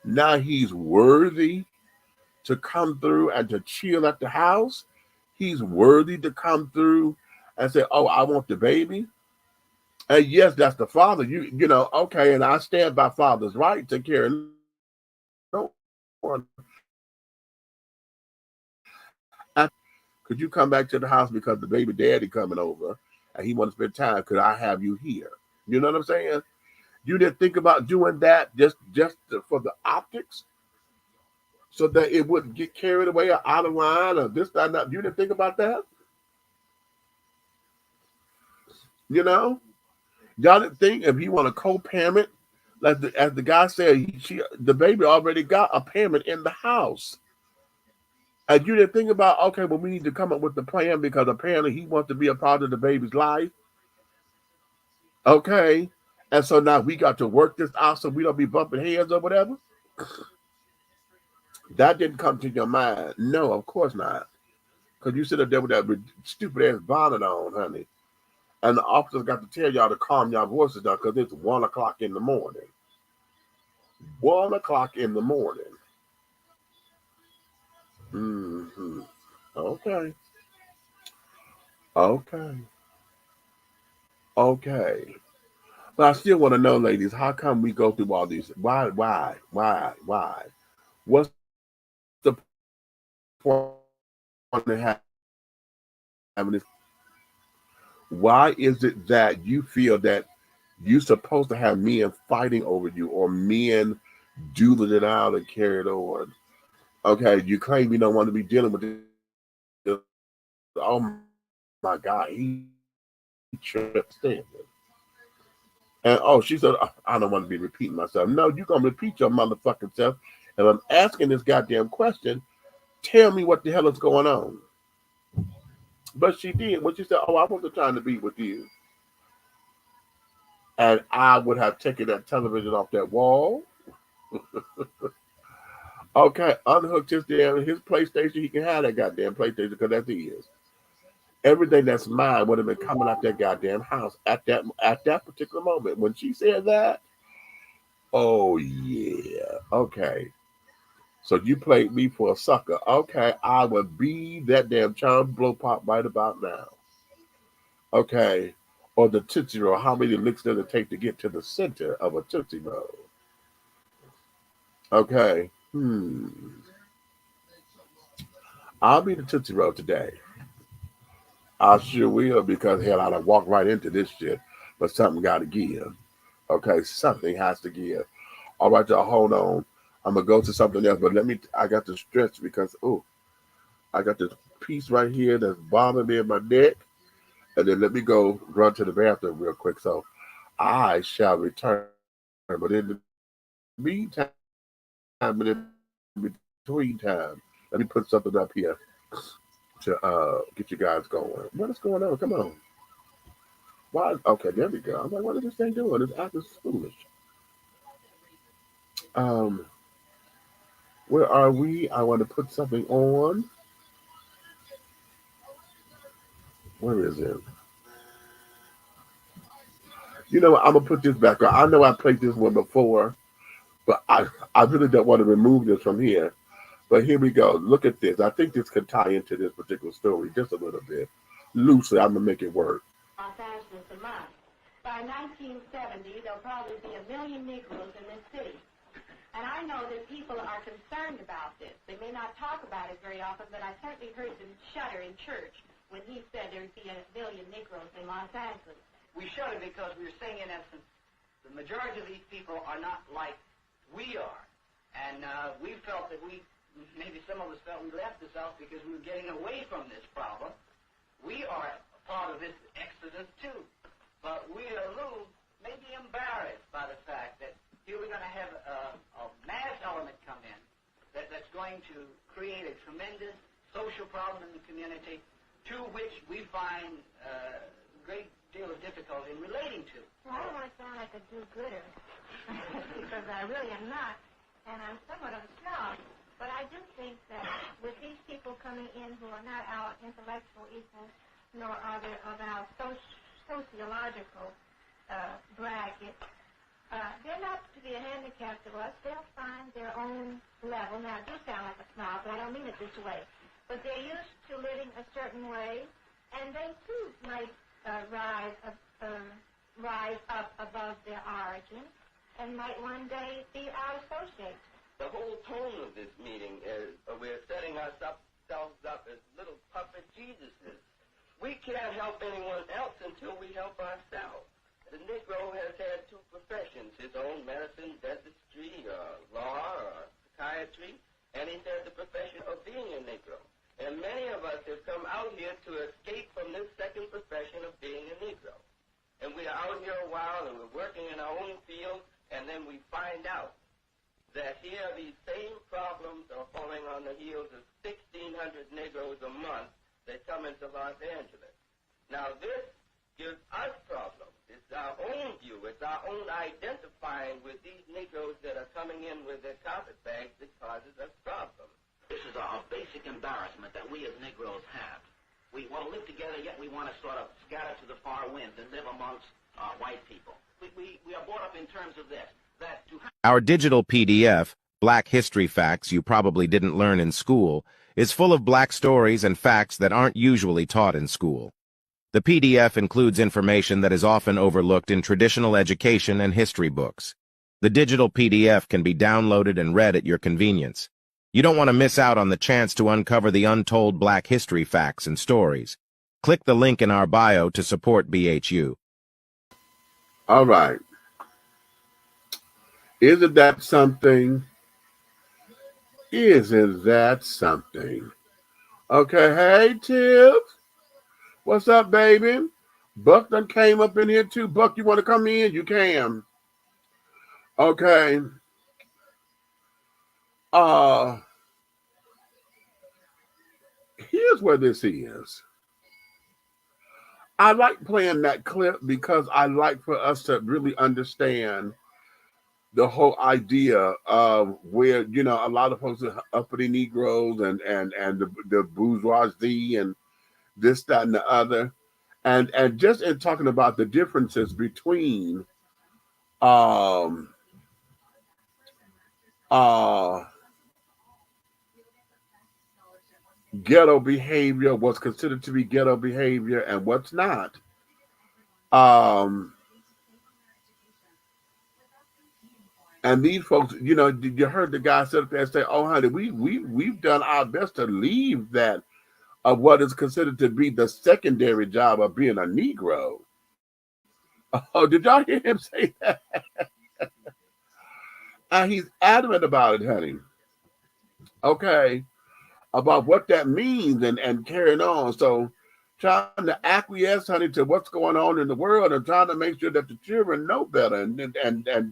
now he's worthy to come through and to chill at the house. He's worthy to come through and say, oh, I want the baby. And yes, that's the father. Okay, and I stand by father's right to care. No one. Could you come back to the house because the baby daddy coming over and he want to spend time? Could I have you here? You know what I'm saying? You didn't think about doing that just for the optics, so that it wouldn't get carried away or out of line or this, that, that. You didn't think about that? Y'all didn't think if you want a co-parent, as the guy said, the baby already got a parent in the house. And you didn't think about, okay, well, we need to come up with the plan because apparently he wants to be a part of the baby's life. Okay. And so now we got to work this out so we don't be bumping heads or whatever. That didn't come to your mind. No, of course not. Because you sit up there with that stupid ass bonnet on, honey. And the officers got to tell y'all to calm y'all voices down because it's 1 o'clock in the morning. 1 o'clock in the morning. Mm-hmm. Okay. Okay. Okay. But I still want to know, ladies, how come we go through all these? Why? What's the point of having this? Why is it that you feel that you're supposed to have men fighting over you or men dueling it out and carry it on? Okay, you claim you don't want to be dealing with this. Oh my God, he tripped standing. And oh, she said, I don't want to be repeating myself. No, you're going to repeat your motherfucking self. And I'm asking this goddamn question. Tell me what the hell is going on. But she did. When she said, oh, I wasn't trying to be with you. And I would have taken that television off that wall. Okay, unhooked his PlayStation. He can have that goddamn PlayStation because that's his. Everything that's mine would have been coming out that goddamn house at that particular moment. When she said that, oh yeah, okay. So you played me for a sucker. Okay, I would be that damn charm blow pop right about now. Okay. Or the Tootsie Roll. How many licks does it take to get to the center of a Tootsie Roll? Okay. I'll be the Tootsie Roll today. I sure will because hell, I'd have walked right into this shit. But something got to give. Okay, something has to give. All right, y'all, hold on. I'm gonna go to something else, but I got to stretch because I got this piece right here that's bothering me in my neck, and then let me go run to the bathroom real quick. So I shall return. But in the meantime, in between time, let me put something up here to get you guys going. What is going on? Come on. Why? Okay, there we go. I'm like, what is this thing doing? It's acting foolish. Um, where are we? I want to put something on. Where is it? You know, I'm gonna put this back on. I know I played this one before, but I really don't want to remove this from here. But here we go. Look at this. I think this could tie into this particular story just a little bit. Loosely, I'm gonna make it work. Los Angeles a month. By 1970, there'll probably be 1 million Negroes in this city. And I know that people are concerned about this. They may not talk about it very often, but I certainly heard them shudder in church when he said there'd be 1 million Negroes in Los Angeles. We shudder because we're saying, in essence, the majority of these people are not like we are. And we felt that maybe some of us felt we left the South because we were getting away from this problem. We are a part of this exodus, too. But we are a little maybe embarrassed by the fact that here we're going to have a mass element come in that's going to create a tremendous social problem in the community to which we find great deal of difficulty in relating to. Well, I don't want to sound like a do-gooder, because I really am not, and I'm somewhat of a snob. But I do think that with these people coming in who are not our intellectual equals, nor are they of our sociological bracket, they're not to be a handicap to us. They'll find their own level. Now, I do sound like a snob, but I don't mean it this way. But they're used to living a certain way, and they, too, might rise up above their origin and might one day be our associates. The whole tone of this meeting is we're setting ourselves up as little puppet Jesuses. We can't help anyone else until we help ourselves. The Negro has had two professions, his own medicine, dentistry, law, or psychiatry, and he's had the profession of being a Negro. And many of us have come out here to escape from this second profession of being a Negro. And we are out here a while, and we're working in our own field, and then we find out that here these same problems are falling on the heels of 1,600 Negroes a month that come into Los Angeles. Now, this gives us problems. It's our own view. It's our own identifying with these Negroes that are coming in with their carpetbags that causes us problems. This is a basic embarrassment that we as Negroes have. We want to live together, yet we want to sort of scatter to the far winds and live amongst white people. We are brought up in terms of this, that to have Our digital PDF, Black History Facts You Probably Didn't Learn in School, is full of black stories and facts that aren't usually taught in school. The PDF includes information that is often overlooked in traditional education and history books. The digital PDF can be downloaded and read at your convenience. You don't want to miss out on the chance to uncover the untold black history facts and stories. Click the link in our bio to support BHU. All right. Isn't that something? Isn't that something? Okay, hey, Tips. What's up, baby? Buck done came up in here, too. Buck, you want to come in? You can. Okay. Here's where this is. I like playing that clip because I like for us to really understand the whole idea of where, you know, a lot of folks are uppity Negroes and the bourgeoisie and this, that, and the other. And just in talking about the differences between ghetto behavior, what's considered to be ghetto behavior and what's not. And these folks, you know, you heard the guy sit up there and say, "Oh, honey, we've done our best to leave that of what is considered to be the secondary job of being a Negro." Oh, did y'all hear him say that? And he's adamant about it, honey. Okay, about what that means and carrying on. So trying to acquiesce, honey, to what's going on in the world and trying to make sure that the children know better and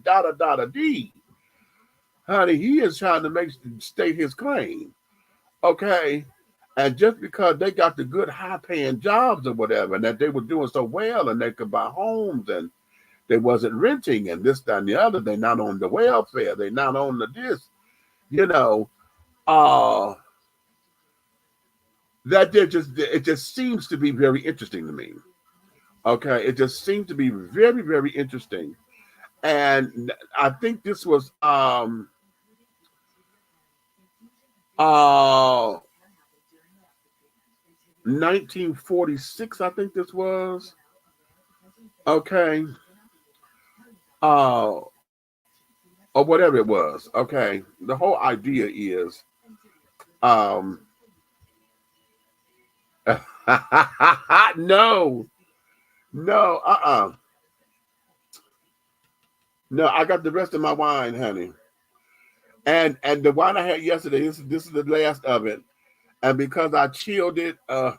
da-da-da-da-dee. Honey, he is trying to state his claim. Okay. And just because they got the good high-paying jobs or whatever, and that they were doing so well and they could buy homes and they wasn't renting and this, that, and the other, they not on the welfare, they not on the this, you know, that it just seems to be very interesting to me. Okay, it just seems to be very, very interesting. And I think this was 1946, I think this was. Okay. Or whatever it was. Okay. The whole idea is no, no, I got the rest of my wine, honey. And the wine I had yesterday, this is the last of it. And because I chilled it, no,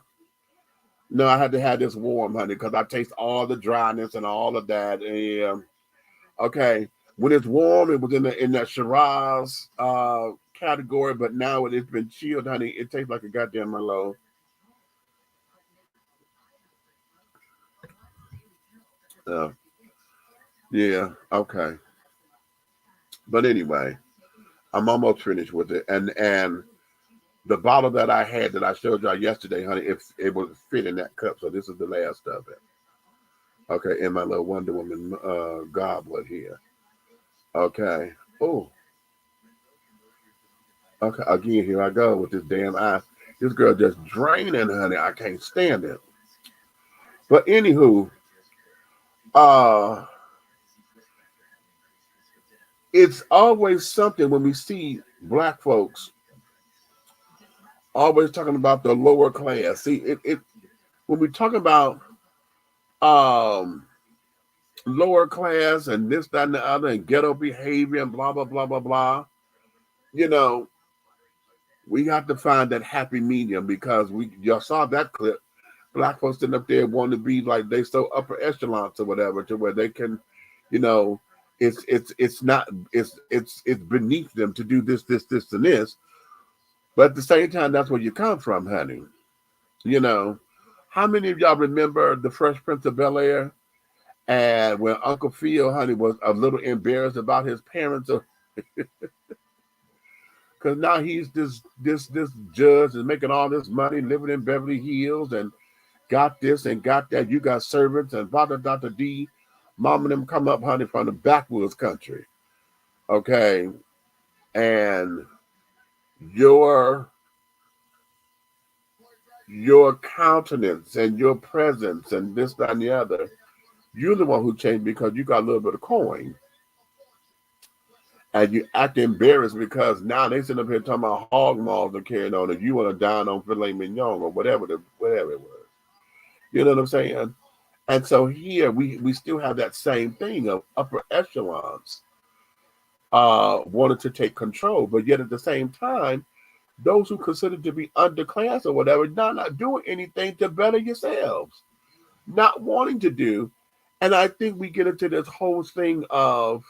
I had to have this warm, honey, because I taste all the dryness and all of that. And okay, when it's warm, it was in that Shiraz category, but now it's been chilled, honey. It tastes like a goddamn Merlot. Yeah, okay. But anyway, I'm almost finished with it. And the bottle that I had that I showed y'all yesterday, honey, it was fit in that cup. So this is the last of it. Okay, in my little Wonder Woman goblet here. Okay. Oh. Okay, again, here I go with this damn eye. This girl just draining, honey. I can't stand it. But anywho, it's always something when we see black folks always talking about the lower class. See, when we talk about lower class and this, that, and the other, and ghetto behavior and blah, blah, blah, blah, blah, you know, we have to find that happy medium because y'all saw that clip. Black folks sitting up there wanting to be like they so upper echelons or whatever, to where they can, you know, it's beneath them to do this, and this. But at the same time, that's where you come from, honey. You know, How many of y'all remember the Fresh Prince of Bel-Air? And when Uncle Phil, honey, was a little embarrassed about his parents, because now he's this judge and making all this money, living in Beverly Hills, and got this and got that. You got servants and Dr. D, mom and them come up, honey, from the backwoods country. Okay, and your countenance and your presence and this, that, and the other, you're the one who changed because you got a little bit of coin. And you act embarrassed because now they sit up here talking about hog maws and carrying on, and you want to dine on filet mignon or whatever it was. You know what I'm saying? And so here we still have that same thing of upper echelons wanted to take control, but yet at the same time, those who consider to be underclass or whatever, not doing anything to better yourselves, not wanting to do. And I think we get into this whole thing of,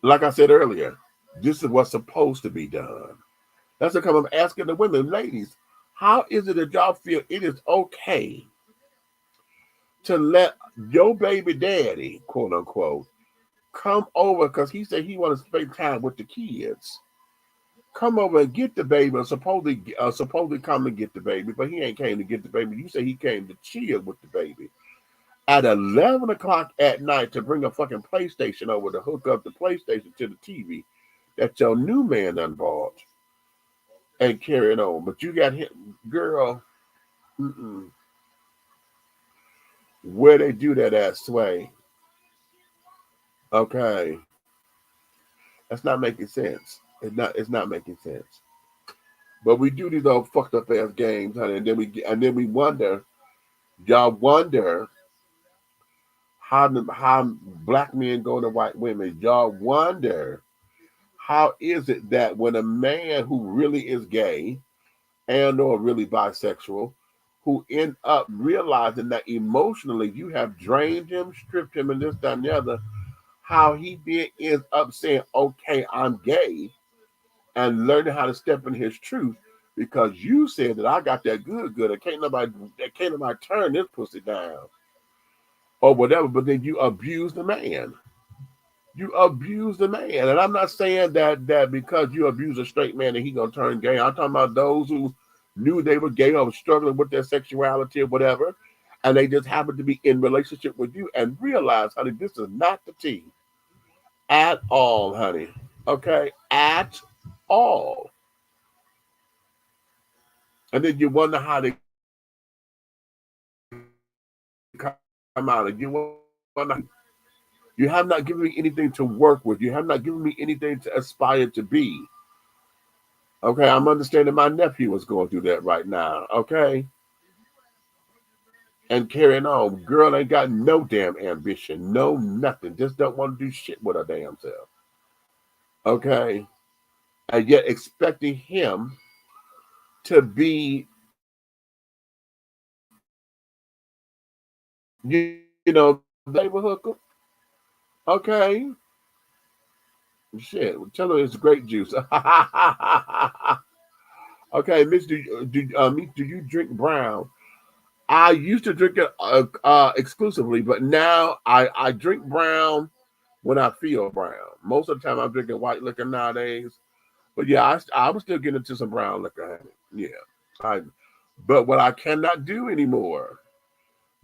like I said earlier, this is what's supposed to be done. That's what I'm asking the women, ladies, how is it that y'all feel it is okay to let your baby daddy, quote unquote, come over because he said he wants to spend time with the kids? Come over and get the baby, or supposedly come and get the baby, but he ain't came to get the baby. You say he came to chill with the baby at 11 o'clock at night to bring a fucking PlayStation over to hook up the PlayStation to the TV that your new man done bought and carry it on. But you got him, girl, where they do that at, Sway? Okay. That's not making sense. It's not making sense. But we do these old fucked up ass games, honey, and then we wonder, y'all wonder how black men go to white women. Y'all wonder how is it that when a man who really is gay and or really bisexual, who end up realizing that emotionally you have drained him, stripped him, and this, that, and the other, how he then ends up saying, okay, I'm gay, and learning how to step in his truth because you said that I got that good, and can't nobody turn this pussy down or whatever, but then you abuse the man. You abuse the man. And I'm not saying that because you abuse a straight man that he gonna turn gay. I'm talking about those who knew they were gay or struggling with their sexuality or whatever, and they just happened to be in relationship with you and realize, honey, this is not the tea at all, honey. Okay? At all. And then you wonder how they come out, and you wonder, you have not given me anything to work with. You have not given me anything to aspire to be. Okay, I'm understanding my nephew is going through that right now. Okay, and carrying on. Girl ain't got no damn ambition, no nothing. Just don't want to do shit with her damn self. Okay, and yet expecting him to be, you know, labor hooker. Okay. Shit, tell her it's grape juice. Okay, Miss, do you drink brown? I used to drink it exclusively, but now I drink brown when I feel brown. Most of the time I'm drinking white liquor nowadays. But yeah, I was still getting into some brown liquor. Yeah. But what I cannot do anymore,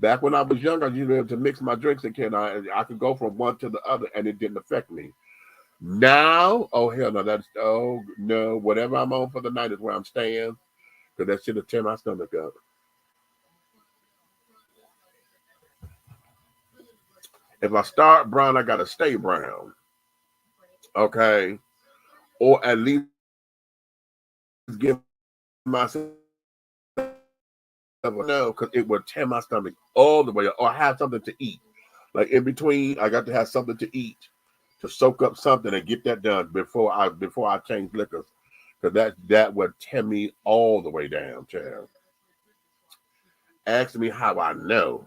back when I was younger, I used to be able to mix my drinks and I could go from one to the other and it didn't affect me. Now, oh hell no, whatever I'm on for the night is where I'm staying, because that shit'll tear my stomach up. If I start brown, I gotta stay brown. Okay. Or at least give myself no, because it would tear my stomach all the way up. Or I have something to eat. Like in between, I got to have something to eat to soak up something and get that done before I change liquors. Because that would tear me all the way down, child. Ask me how I know.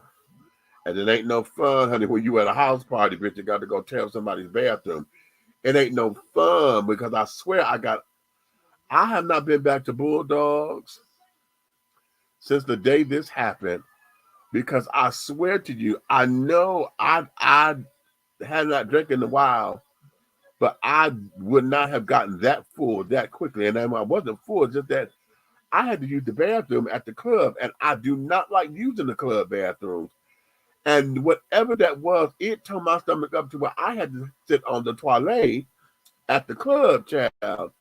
And it ain't no fun, honey, when you at a house party, bitch, you got to go tear somebody's bathroom. It ain't no fun because I swear I have not been back to Bulldogs since the day this happened, because I swear to you, I know I had not drank in a while, but I would not have gotten that full that quickly. And then I wasn't full, just that I had to use the bathroom at the club, and I do not like using the club bathrooms. And whatever that was, it tore my stomach up to where I had to sit on the toilet at the club, child.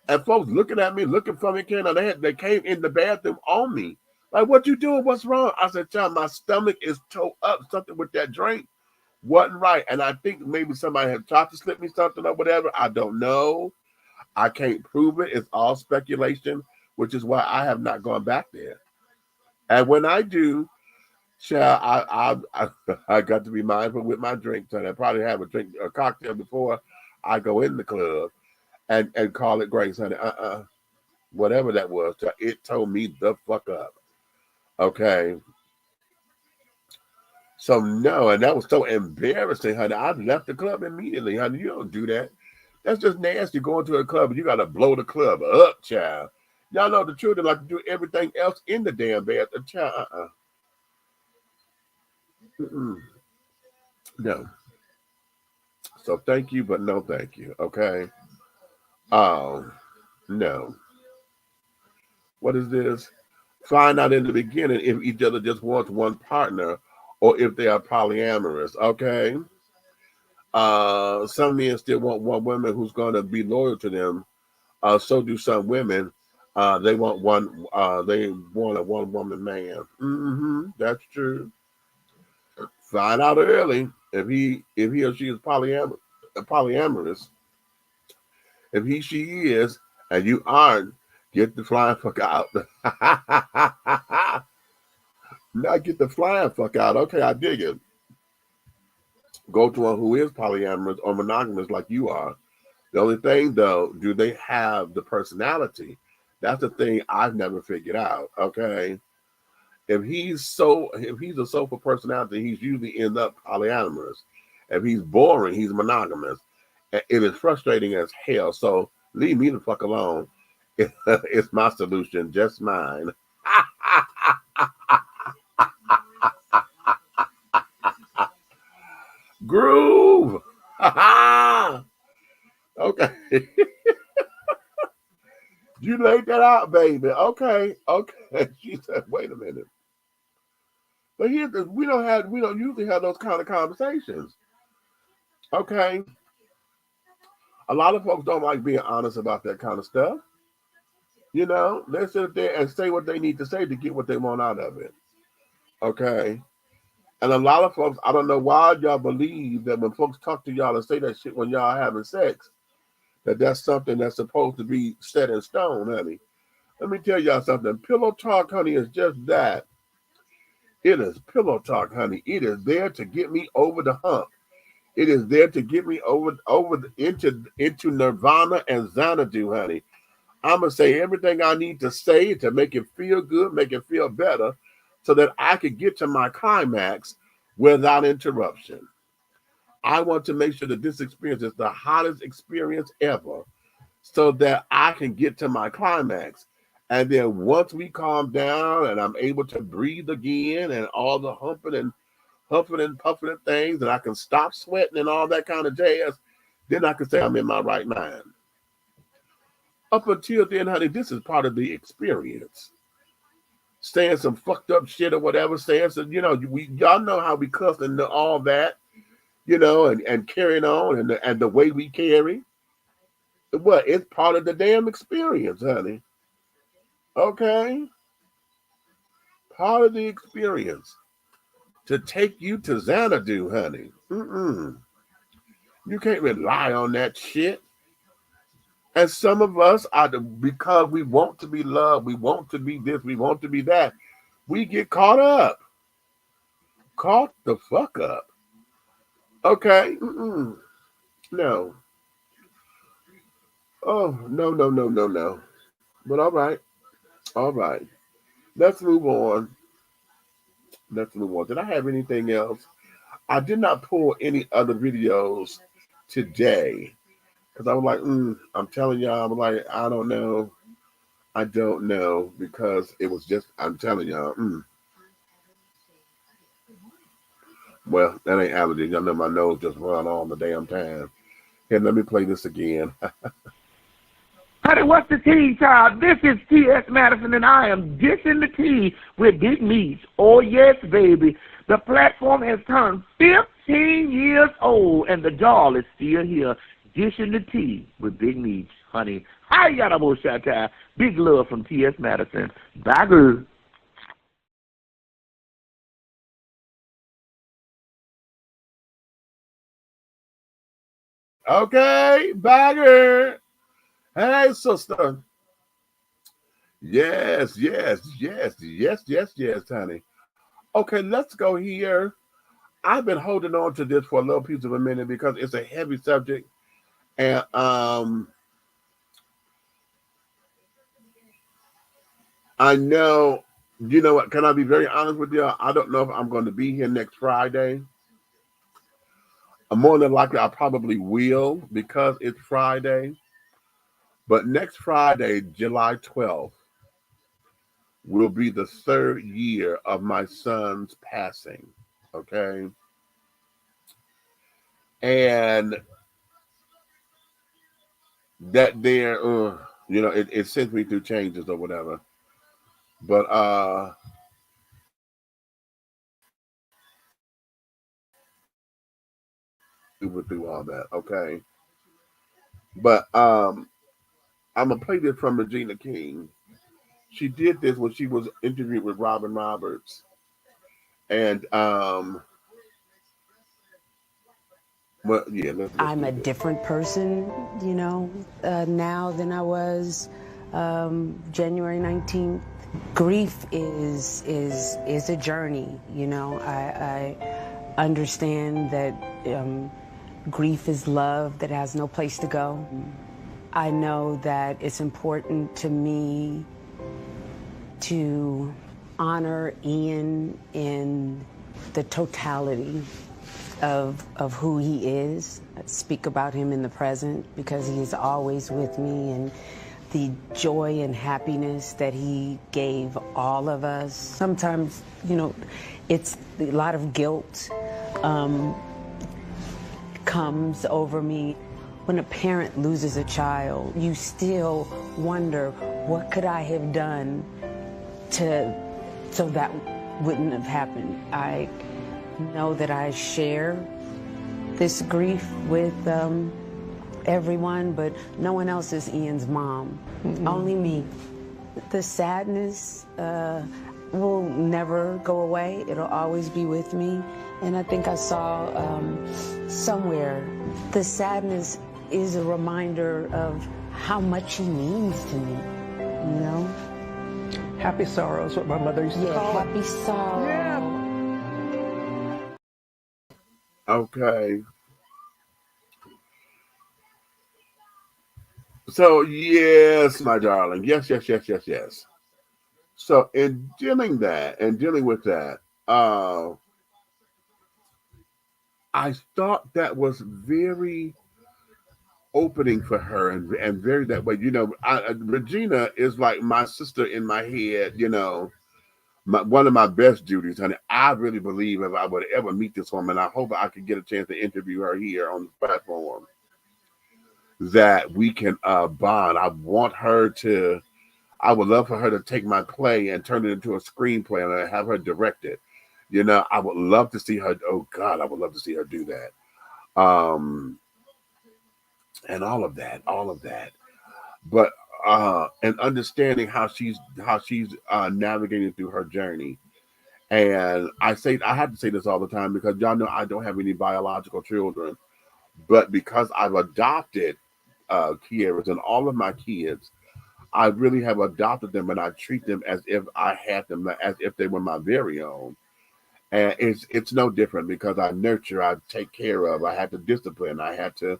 And folks looking at me, looking for me, they came in the bathroom on me. Like, what you doing? What's wrong? I said, child, my stomach is tore up. Something with that drink wasn't right. And I think maybe somebody had tried to slip me something or whatever. I don't know. I can't prove it. It's all speculation, which is why I have not gone back there. And when I do, child, I got to be mindful with my drinks. And I probably have a cocktail before I go in the club and call it grace, honey. Whatever that was, child, it told me the fuck up. Okay. So no, and that was so embarrassing, honey. I left the club immediately, honey. You don't do that. That's just nasty going to a club and you gotta blow the club up, child. Y'all know the children like to do everything else in the damn bed. Child, No. So thank you, but no thank you. Okay. No. What is this? Find out in the beginning if each other just wants one partner or if they are polyamorous. Okay. Some men still want one woman who's gonna be loyal to them. So do some women. They want one. They want a one woman man. That's true. Find out early if he or she is polyamorous. If she is, and you aren't, get the flying fuck out. Not get the flying fuck out. Okay, I dig it. Go to one who is polyamorous or monogamous like you are. The only thing, though, do they have the personality? That's the thing I've never figured out. Okay, if he's a soulful personality, he's usually end up polyamorous. If he's boring, he's monogamous. And it is frustrating as hell. So leave me the fuck alone. It's my solution, just mine. Groove. Okay. You laid that out, baby. Okay. She said, wait a minute. But here's the, we don't usually have those kind of conversations. Okay. A lot of folks don't like being honest about that kind of stuff. You know, they sit there and say what they need to say to get what they want out of it. Okay. And a lot of folks, I don't know why y'all believe that when folks talk to y'all and say that shit when y'all having sex, that's something that's supposed to be set in stone, honey. Let me tell y'all something. Pillow talk, honey, is just that. It is pillow talk, honey. It is there to get me over the hump. It is there to get me over into Nirvana and Xanadu, honey. I'm going to say everything I need to say to make it feel good, make it feel better, so that I can get to my climax without interruption. I want to make sure that this experience is the hottest experience ever, so that I can get to my climax. And then once we calm down and I'm able to breathe again and all the huffing and puffing and things, and I can stop sweating and all that kind of jazz, then I can say I'm in my right mind. Up until then, honey, this is part of the experience. Saying some fucked up shit or whatever, saying some, y'all know how we cuss and all that, and carrying on and the way we carry. What? It's part of the damn experience, honey. Okay? Part of the experience. To take you to Xanadu, honey. You can't rely on that shit. And some of us because we want to be loved, we want to be this, we want to be that, we get caught up. Caught the fuck up. Okay? No. Oh, no. But all right. Let's move on. Did I have anything else? I did not pull any other videos today because I was like, I'm telling y'all, I'm like, I don't know. I don't know because it was just, I'm telling y'all, well, that ain't allergies. Y'all know my nose just run all the damn time. Here, let me play this again. Honey, what's the tea, child? This is T.S. Madison, and I am dishing the tea with Big Meats. Oh, yes, baby. The platform has turned 15 years old, and the doll is still here, dishing the tea with Big Meats. Honey, hi, yada bo shata. Big love from T.S. Madison. Bye, girl. Okay, bagger. Hey, sister. Yes, yes, yes, yes, yes, yes, honey. Okay, let's go here. I've been holding on to this for a little piece of a minute because it's a heavy subject. And I know, you know what, can I be very honest with you? I don't know if I'm going to be here next Friday. More than likely, I probably will because it's Friday. But next Friday, July 12th, will be the 3rd year of my son's passing. Okay. And that there, you know, it sends me through changes or whatever. But we went through all that, okay. But I'm gonna play this from Regina King. She did this when she was interviewed with Robin Roberts, and well, yeah, let's I'm do a this. different person, you know, now than I was January 19th. Grief is a journey, you know. I understand that grief is love that has no place to go. I know that it's important to me to honor Ian in the totality of who he is, speak about him in the present because he is always with me, and the joy and happiness that he gave all of us. Sometimes, you know, it's a lot of guilt comes over me. When a parent loses a child, you still wonder, what could I have done so that wouldn't have happened? I know that I share this grief with everyone, but no one else is Ian's mom. Only me. The sadness will never go away. It'll always be with me. And I think I saw somewhere, the sadness is a reminder of how much he means to me, you know? Happy sorrow is what my mother used to call it. Happy sorrow. Yeah. Okay. So yes, my darling. Yes, yes, yes, yes, yes. So in dealing with that, I thought that was very opening for her and very that way. You know, Regina is like my sister in my head, you know. One of my best duties, honey. I really believe if I would ever meet this woman, I hope I could get a chance to interview her here on the platform, that we can bond. I would love for her to take my play and turn it into a screenplay and have her direct it. You know, I would love to see her. Oh God, I would love to see her do that. And all of that. But and understanding how she's navigating through her journey. And I have to say this all the time because y'all know I don't have any biological children, but because I've adopted Kiera's and all of my kids, I really have adopted them and I treat them as if I had them, as if they were my very own. And it's no different because I nurture, I take care of, I had to discipline, I had to,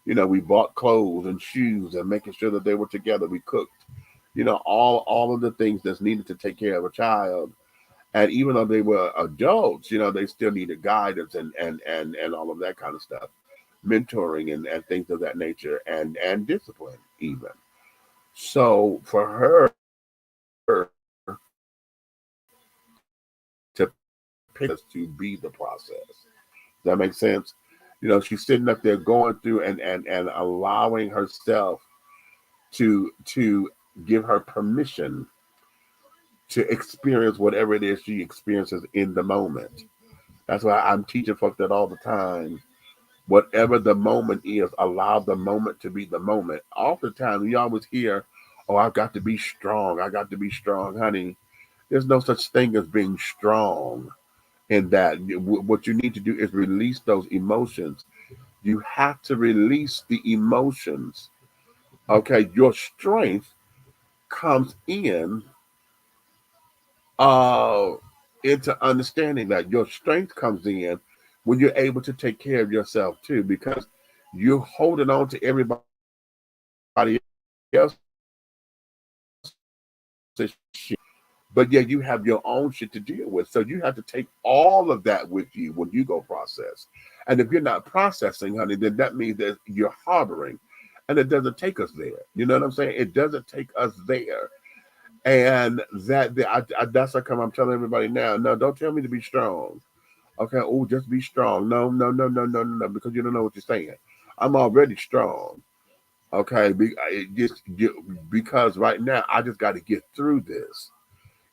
you know, we bought clothes and shoes and making sure that they were together. We cooked, you know, all of the things that's needed to take care of a child. And even though they were adults, you know, they still needed guidance and all of that kind of stuff, mentoring and things of that nature, and discipline even. So for her, patience to be the process. Does that make sense? She's sitting up there going through and allowing herself to give her permission to experience whatever it is she experiences in the moment. That's why I'm teaching folks that all the time. Whatever the moment is, allow the moment to be the moment. All the time, we always hear, "Oh, I've got to be strong. I got to be strong, honey." There's no such thing as being strong. In that, what you need to do is release those emotions. You have to release the emotions. Okay, your strength comes uh, into understanding that your strength comes in when you're able to take care of yourself too, because you're holding on to everybody else's shit, but yeah, you have your own shit to deal with. So you have to take all of that with you when you go process. And if you're not processing, honey, then that means that you're harboring, and it doesn't take us there. You know what I'm saying? It doesn't take us there. And that's how come I'm telling everybody now. No, don't tell me to be strong. Okay, oh, just be strong. No, no, no, no, no, no, no, because you don't know what you're saying. I'm already strong. Okay, because right now I just got to get through this.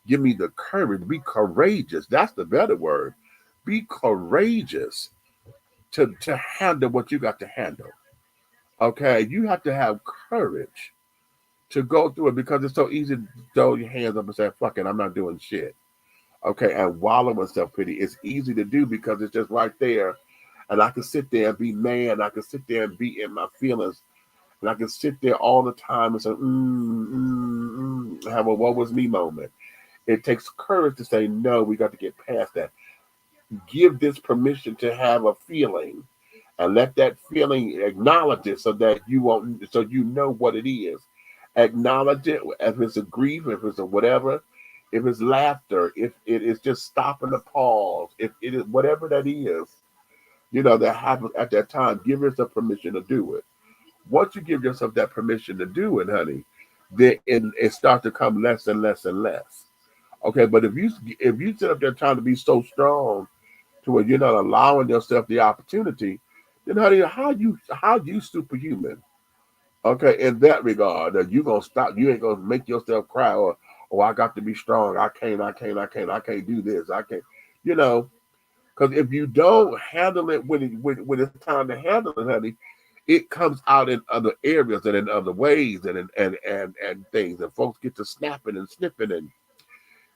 Give me the courage. Be courageous. That's the better word. Be courageous to handle what you got to handle. Okay, you have to have courage to go through it because it's so easy to throw your hands up and say, "Fuck it, I'm not doing shit." Okay, and wallow in self pity. It's easy to do because it's just right there, and I can sit there and be mad. I can sit there and be in my feelings, and I can sit there all the time and say, have a "what was me" moment. It takes courage to say, "No, we got to get past that." Give this permission to have a feeling, and let that feeling acknowledge it, so that you won't, so you know what it is. Acknowledge it. If it's a grief, if it's a whatever, if it's laughter, if it is just stopping the pause, if it is whatever that is, that happens at that time. Give yourself permission to do it. Once you give yourself that permission to do it, honey, then it starts to come less and less and less. Okay, but if you sit up there trying to be so strong to where you're not allowing yourself the opportunity, then honey, how you superhuman? Okay, in that regard, that you gonna stop, you ain't gonna make yourself cry, or "Oh, I got to be strong. I can't do this. I can't," you know, because if you don't handle it when it's time to handle it, honey, it comes out in other areas and in other ways and things, and folks get to snapping and snipping, and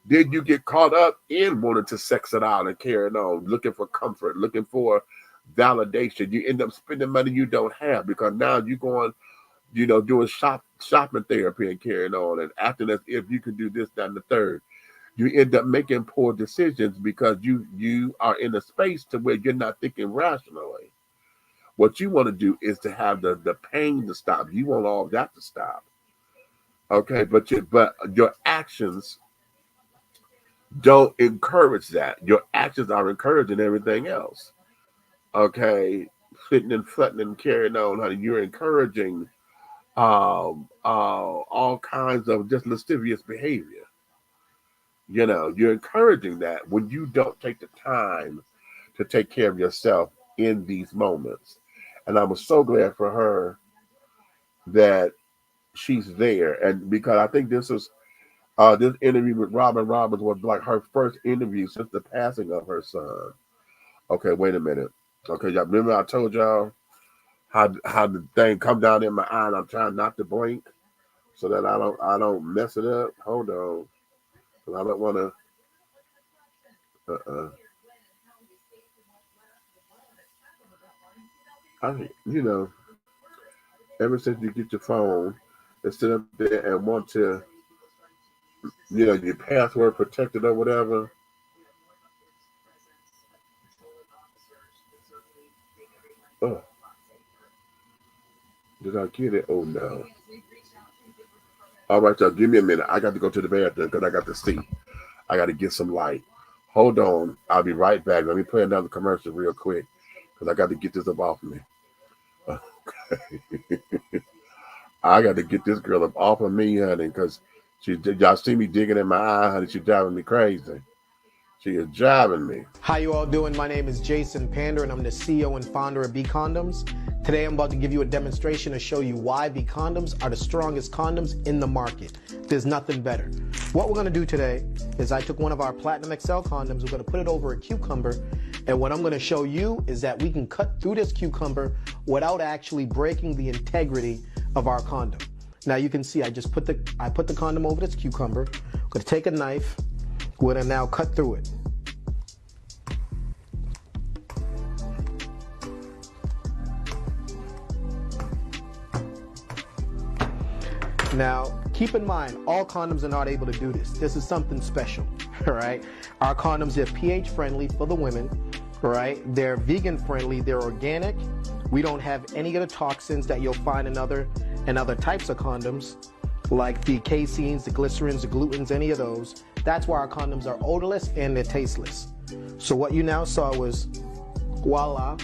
then you get caught up in wanting to sex it out and carrying on, looking for comfort, looking for validation. You end up spending money you don't have because now you're going, doing shopping therapy and carrying on and acting as if you can do this, that, and the third. You end up making poor decisions because you are in a space to where you're not thinking rationally. What you want to do is to have the pain to stop. You want all that to stop. Okay, but your actions don't encourage that. Your actions are encouraging everything else. Okay, sitting and fretting and carrying on, honey. You're encouraging all kinds of just lascivious behavior. You're encouraging that when you don't take the time to take care of yourself in these moments. And I was so glad for her that she's there. And because I think this interview with Robin Roberts was like her first interview since the passing of her son. Okay, wait a minute. Okay, y'all remember I told y'all how the thing come down in my eye and I'm trying not to blink so that I don't mess it up. Hold on. 'Cause I don't wanna uh I ever since you get your phone and sit up there and want to, your password protected or whatever. Oh, did I get it? Oh no. All right, y'all, give me a minute. I got to go to the bathroom because I got to see. I got to get some light. Hold on. I'll be right back. Let me play another commercial real quick because I got to get this up off me. Okay. I got to get this girl up off of me, honey, because y'all see me digging in my eye, honey. She's driving me crazy. She is driving me. How you all doing? My name is Jason Pander, and I'm the CEO and founder of B Condoms. Today I'm about to give you a demonstration to show you why B Condoms are the strongest condoms in the market. There's nothing better. What we're going to do today is I took one of our Platinum XL condoms, we're going to put it over a cucumber, and what I'm going to show you is that we can cut through this cucumber without actually breaking the integrity of our condom. Now you can see I put the condom over this cucumber. I'm going to take a knife. We're going to now cut through it. Now, keep in mind, all condoms are not able to do this. This is something special, all right? Our condoms are pH friendly for the women, all right? They're vegan friendly, they're organic. We don't have any of the toxins that you'll find in other types of condoms, like the caseins, the glycerins, the glutens, any of those. That's why our condoms are odorless and they're tasteless. So what you now saw was, voila,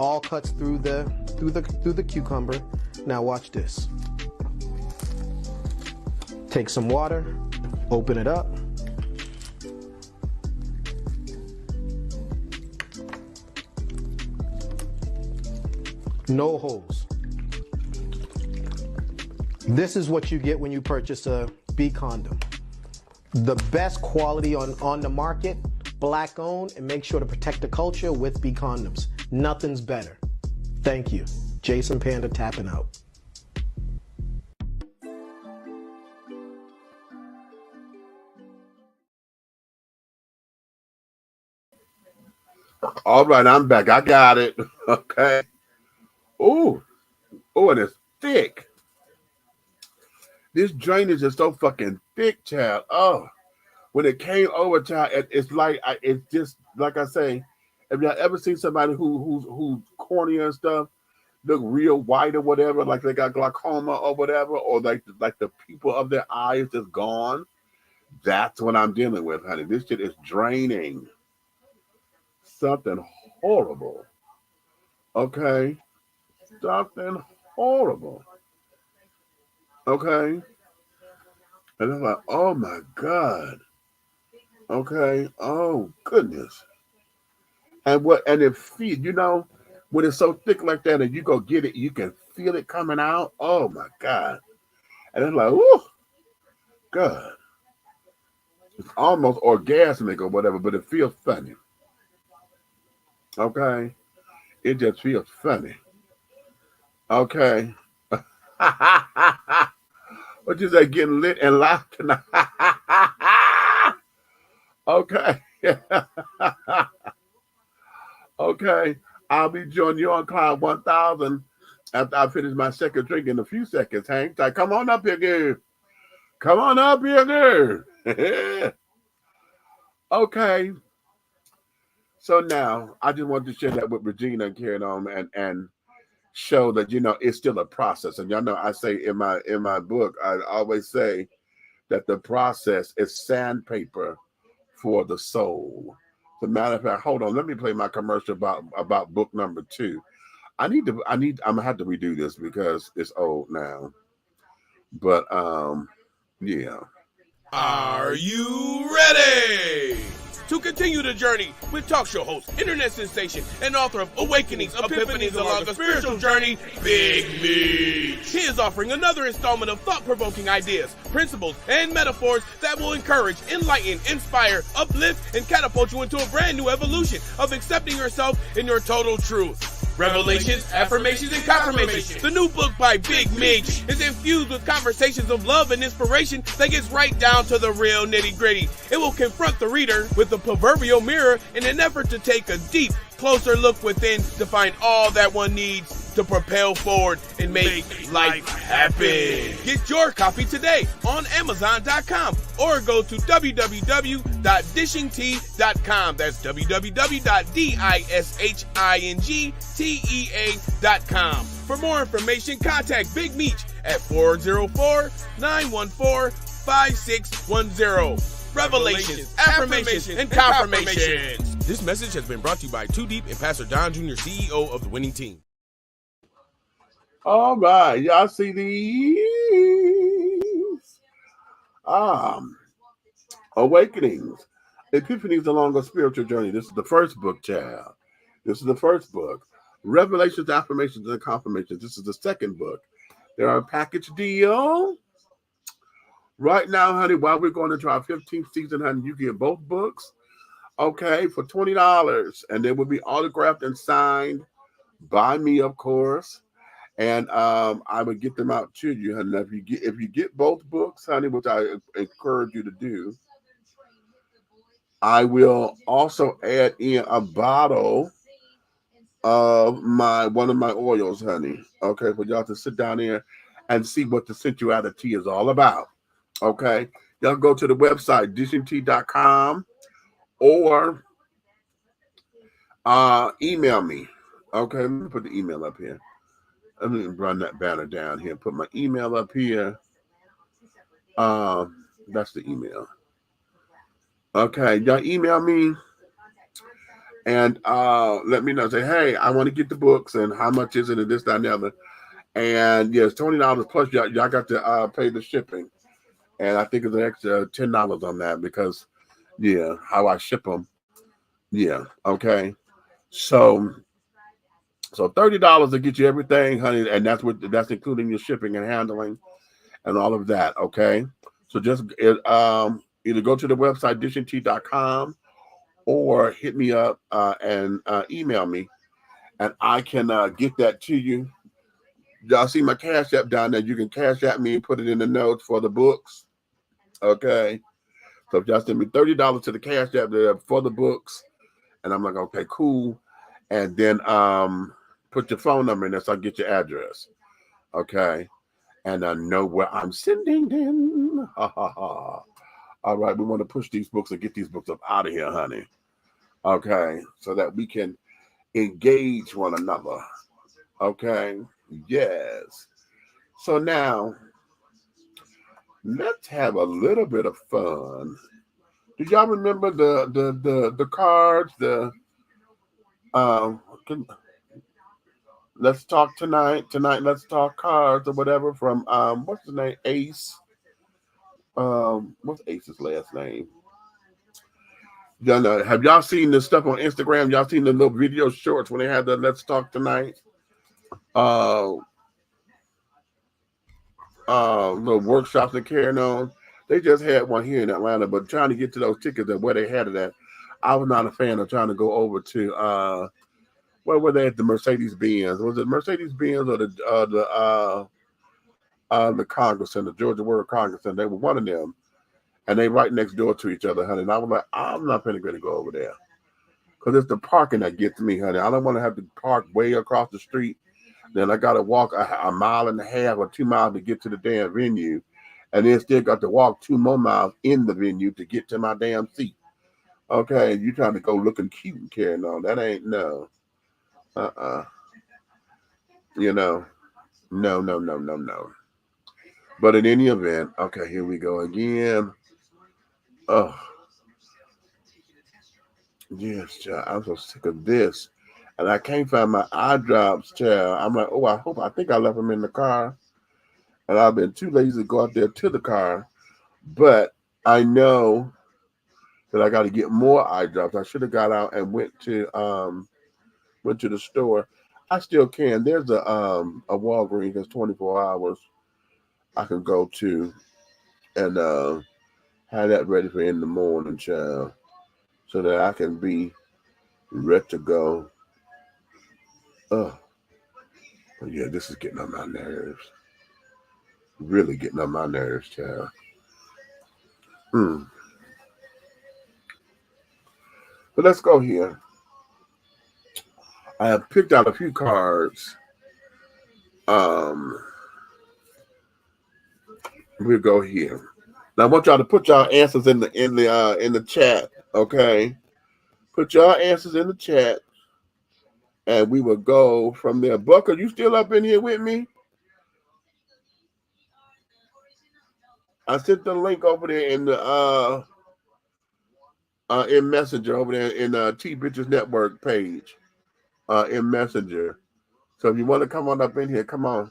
all cuts through the cucumber. Now watch this. Take some water, open it up. No holes. This is what you get when you purchase a B condom. The best quality on the market, black owned, and make sure to protect the culture with B condoms. Nothing's better. Thank you. Jason Panda tapping out. All right, I'm back. I got it. Okay. Ooh. Oh, and it's thick. This drainage is so fucking thick, child. Oh, when it came over, child, it's like it's just like I say. Have you ever seen somebody who's cornea and stuff look real white or whatever, like they got glaucoma or whatever, or like the pupil of their eye is just gone? That's what I'm dealing with, honey. This shit is draining. Something horrible. Okay. Something horrible. Okay. And I'm like, oh my God. Okay. Oh goodness. And it feels, when it's so thick like that and you go get it, you can feel it coming out. Oh my God. And it's like, oh God. It's almost orgasmic or whatever, but it feels funny. Okay. It just feels funny. Okay. What you say, getting lit and loud tonight? Okay. Okay. I'll be joining you on Cloud 1000 after I finish my second drink in a few seconds, Hank. Like, come on up here, girl. Come on up here, girl. Okay. So now I just wanted to share that with Regina and carry on and show that it's still a process. And y'all know I say in my book, I always say that the process is sandpaper for the soul. As a matter of fact, hold on, let me play my commercial about book number 2. I'm gonna have to redo this because it's old now. But yeah. Are you ready to continue the journey with talk show host, internet sensation, and author of Awakenings, Epiphanies Along a Spiritual Journey, Big Meech? He is offering another installment of thought-provoking ideas, principles, and metaphors that will encourage, enlighten, inspire, uplift, and catapult you into a brand new evolution of accepting yourself in your total truth. Revelations, Affirmations, and Confirmations. The new book by Big Meech is infused with conversations of love and inspiration that gets right down to the real nitty-gritty. It will confront the reader with the proverbial mirror in an effort to take a deep, closer look within to find all that one needs to propel forward and make life happen. Get your copy today on Amazon.com or go to www.dishingtea.com. That's www.dishingtea.com. For more information, contact Big Meech at 404-914-5610. Revelations, Affirmations, and Confirmations. This message has been brought to you by Too Deep and Pastor Don Jr., CEO of the winning team. All right, y'all see these Awakenings, Epiphanies Along a Spiritual Journey. This is the first book, child. This is the first book. Revelations, Affirmations, and Confirmations. This is the second book. There are a package deal. Right now, honey, while we're going into our 15th season, honey, you get both books, okay, for $20. And they will be autographed and signed by me, of course. And I would get them out to you, honey. Now, if you get both books, honey, which I encourage you to do, I will also add in a bottle of one of my oils, honey. Okay, for y'all to sit down there and see what the sensuality is all about. Okay, y'all go to the website dishingtea.com or email me. Okay, let me put the email up here. Let me run that banner down here. Put my email up here. That's the email. Okay, y'all email me and let me know. Say, hey, I want to get the books and how much is it and this, that, and the other. And yes, $20 plus y'all got to pay the shipping. And I think it's an extra $10 on that because, yeah, how I ship them. Yeah, okay. So $30 to get you everything, honey, and that's including your shipping and handling and all of that, okay? So just either go to the website dishingtea.com or hit me up and email me, and I can get that to you. Y'all see my Cash App down there. You can Cash App me and put it in the notes for the books, okay? So if y'all send me $30 to the Cash App there for the books, and I'm like, okay, cool. And then put your phone number in there so I get your address, okay? And I know where I'm sending them. All right, we want to push these books and get these books up out of here, honey. Okay, so that we can engage one another. Okay, yes. So now, let's have a little bit of fun. Do y'all remember the cards? Let's talk tonight. Let's talk cards or whatever from what's his name? Ace. What's Ace's last name? Y'all know, have y'all seen this stuff on Instagram? Y'all seen the little video shorts when they had the Let's Talk Tonight? Little workshops they're carrying on. They just had one here in Atlanta, but trying to get to those tickets and where they had it at, I was not a fan of trying to go over to where were they at? The Mercedes-Benz. Was it Mercedes-Benz or the Congress Center, the Georgia World Congress Center? They were one of them. And they right next door to each other, honey. And I was like, I'm not going to go over there. Because it's the parking that gets me, honey. I don't want to have to park way across the street. Then I got to walk a mile and a half or 2 miles to get to the damn venue. And then still got to walk 2 more miles in the venue to get to my damn seat. Okay, you trying to go looking cute and carrying on. That ain't no. You know, no. But in any event, okay, here we go again. Oh, yes, child. I'm so sick of this. And I can't find my eye drops, child. I'm like, oh, I think I left them in the car. And I've been too lazy to go out there to the car. But I know that I got to get more eye drops. I should have got out and went to the store. I still can. There's a Walgreens that's 24 hours I can go to and have that ready for in the morning, child, so that I can be ready to go. But yeah, this is getting on my nerves. Really getting on my nerves, child. But let's go here. I have picked out a few cards. We'll go here. Now I want y'all to put y'all answers in the chat, okay? Put y'all answers in the chat, and we will go from there. Buck, are you still up in here with me? I sent the link over there in the in Messenger over there in T Bitches Network page in Messenger. So if you want to come on up in here, come on.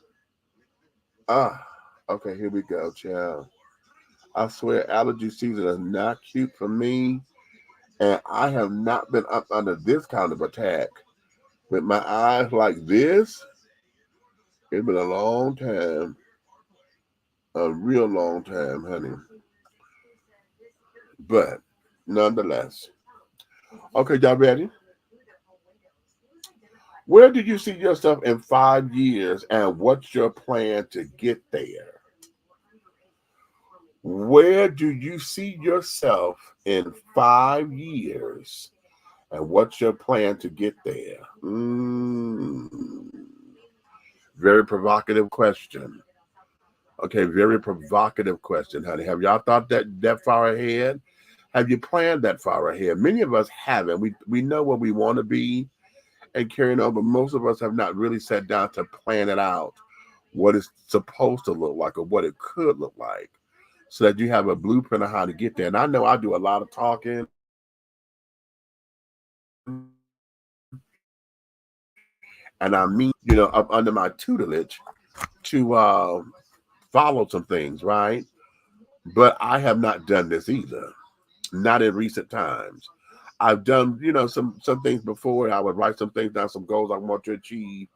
Okay, here we go, child. I swear allergy season is not cute for me. And I have not been up under this kind of attack with my eyes like this. It's been a long time, a real long time, honey. But nonetheless, okay, y'all ready? Where do you see yourself in 5 years, and what's your plan to get there? Where do you see yourself in 5 years, and what's your plan to get there? Very provocative question. Okay, very provocative question, honey. Have y'all thought that far ahead? Have you planned that far ahead? Many of us haven't. We know where we want to be and carrying on, but most of us have not really sat down to plan it out, what it's supposed to look like or what it could look like, so that you have a blueprint of how to get there. And I know I do a lot of talking, and I mean, up under my tutelage to follow some things, right? But I have not done this either, not in recent times. I've done, some things before. I would write some things down, some goals I want to achieve,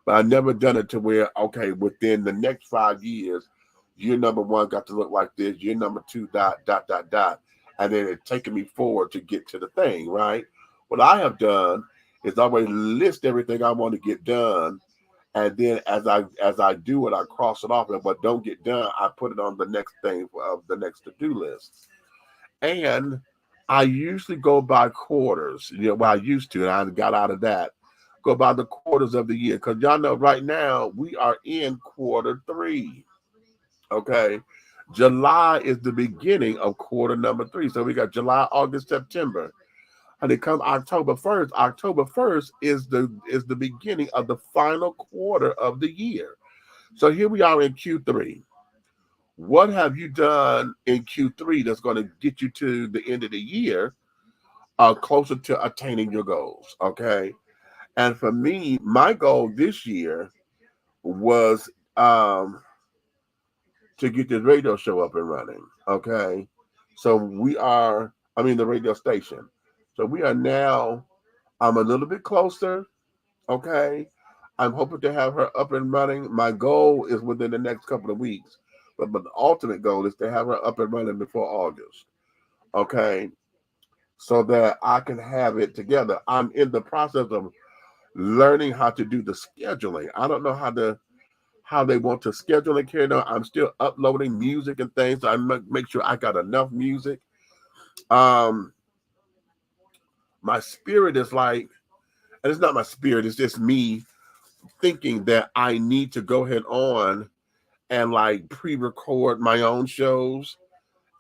but I've never done it to where, okay, within the next 5 years, year number 1 got to look like this, year number 2, ... And then it's taking me forward to get to the thing, right? What I have done is always list everything I want to get done. And then as I do it, I cross it off. And what don't get done, I put it on the next thing of the next to-do list. And I usually go by quarters. Well, I used to, and I got out of that. Go by the quarters of the year. Because y'all know right now we are in quarter 3. Okay. July is the beginning of quarter number 3. So we got July, August, September. And it comes October 1st. October 1st is the beginning of the final quarter of the year. So here we are in Q3. What have you done in Q3 that's going to get you to the end of the year closer to attaining your goals? Okay. And for me, my goal this year was to get this radio show up and running. Okay. So the radio station. So we are now, I'm a little bit closer. Okay. I'm hoping to have her up and running. My goal is within the next couple of weeks. But the ultimate goal is to have her up and running before August. Okay. So that I can have it together. I'm in the process of learning how to do the scheduling. I don't know how they want to schedule it, Karen. I'm still uploading music and things. So I make sure I got enough music. My spirit is like, and it's not my spirit, it's just me thinking that I need to go ahead on and like pre-record my own shows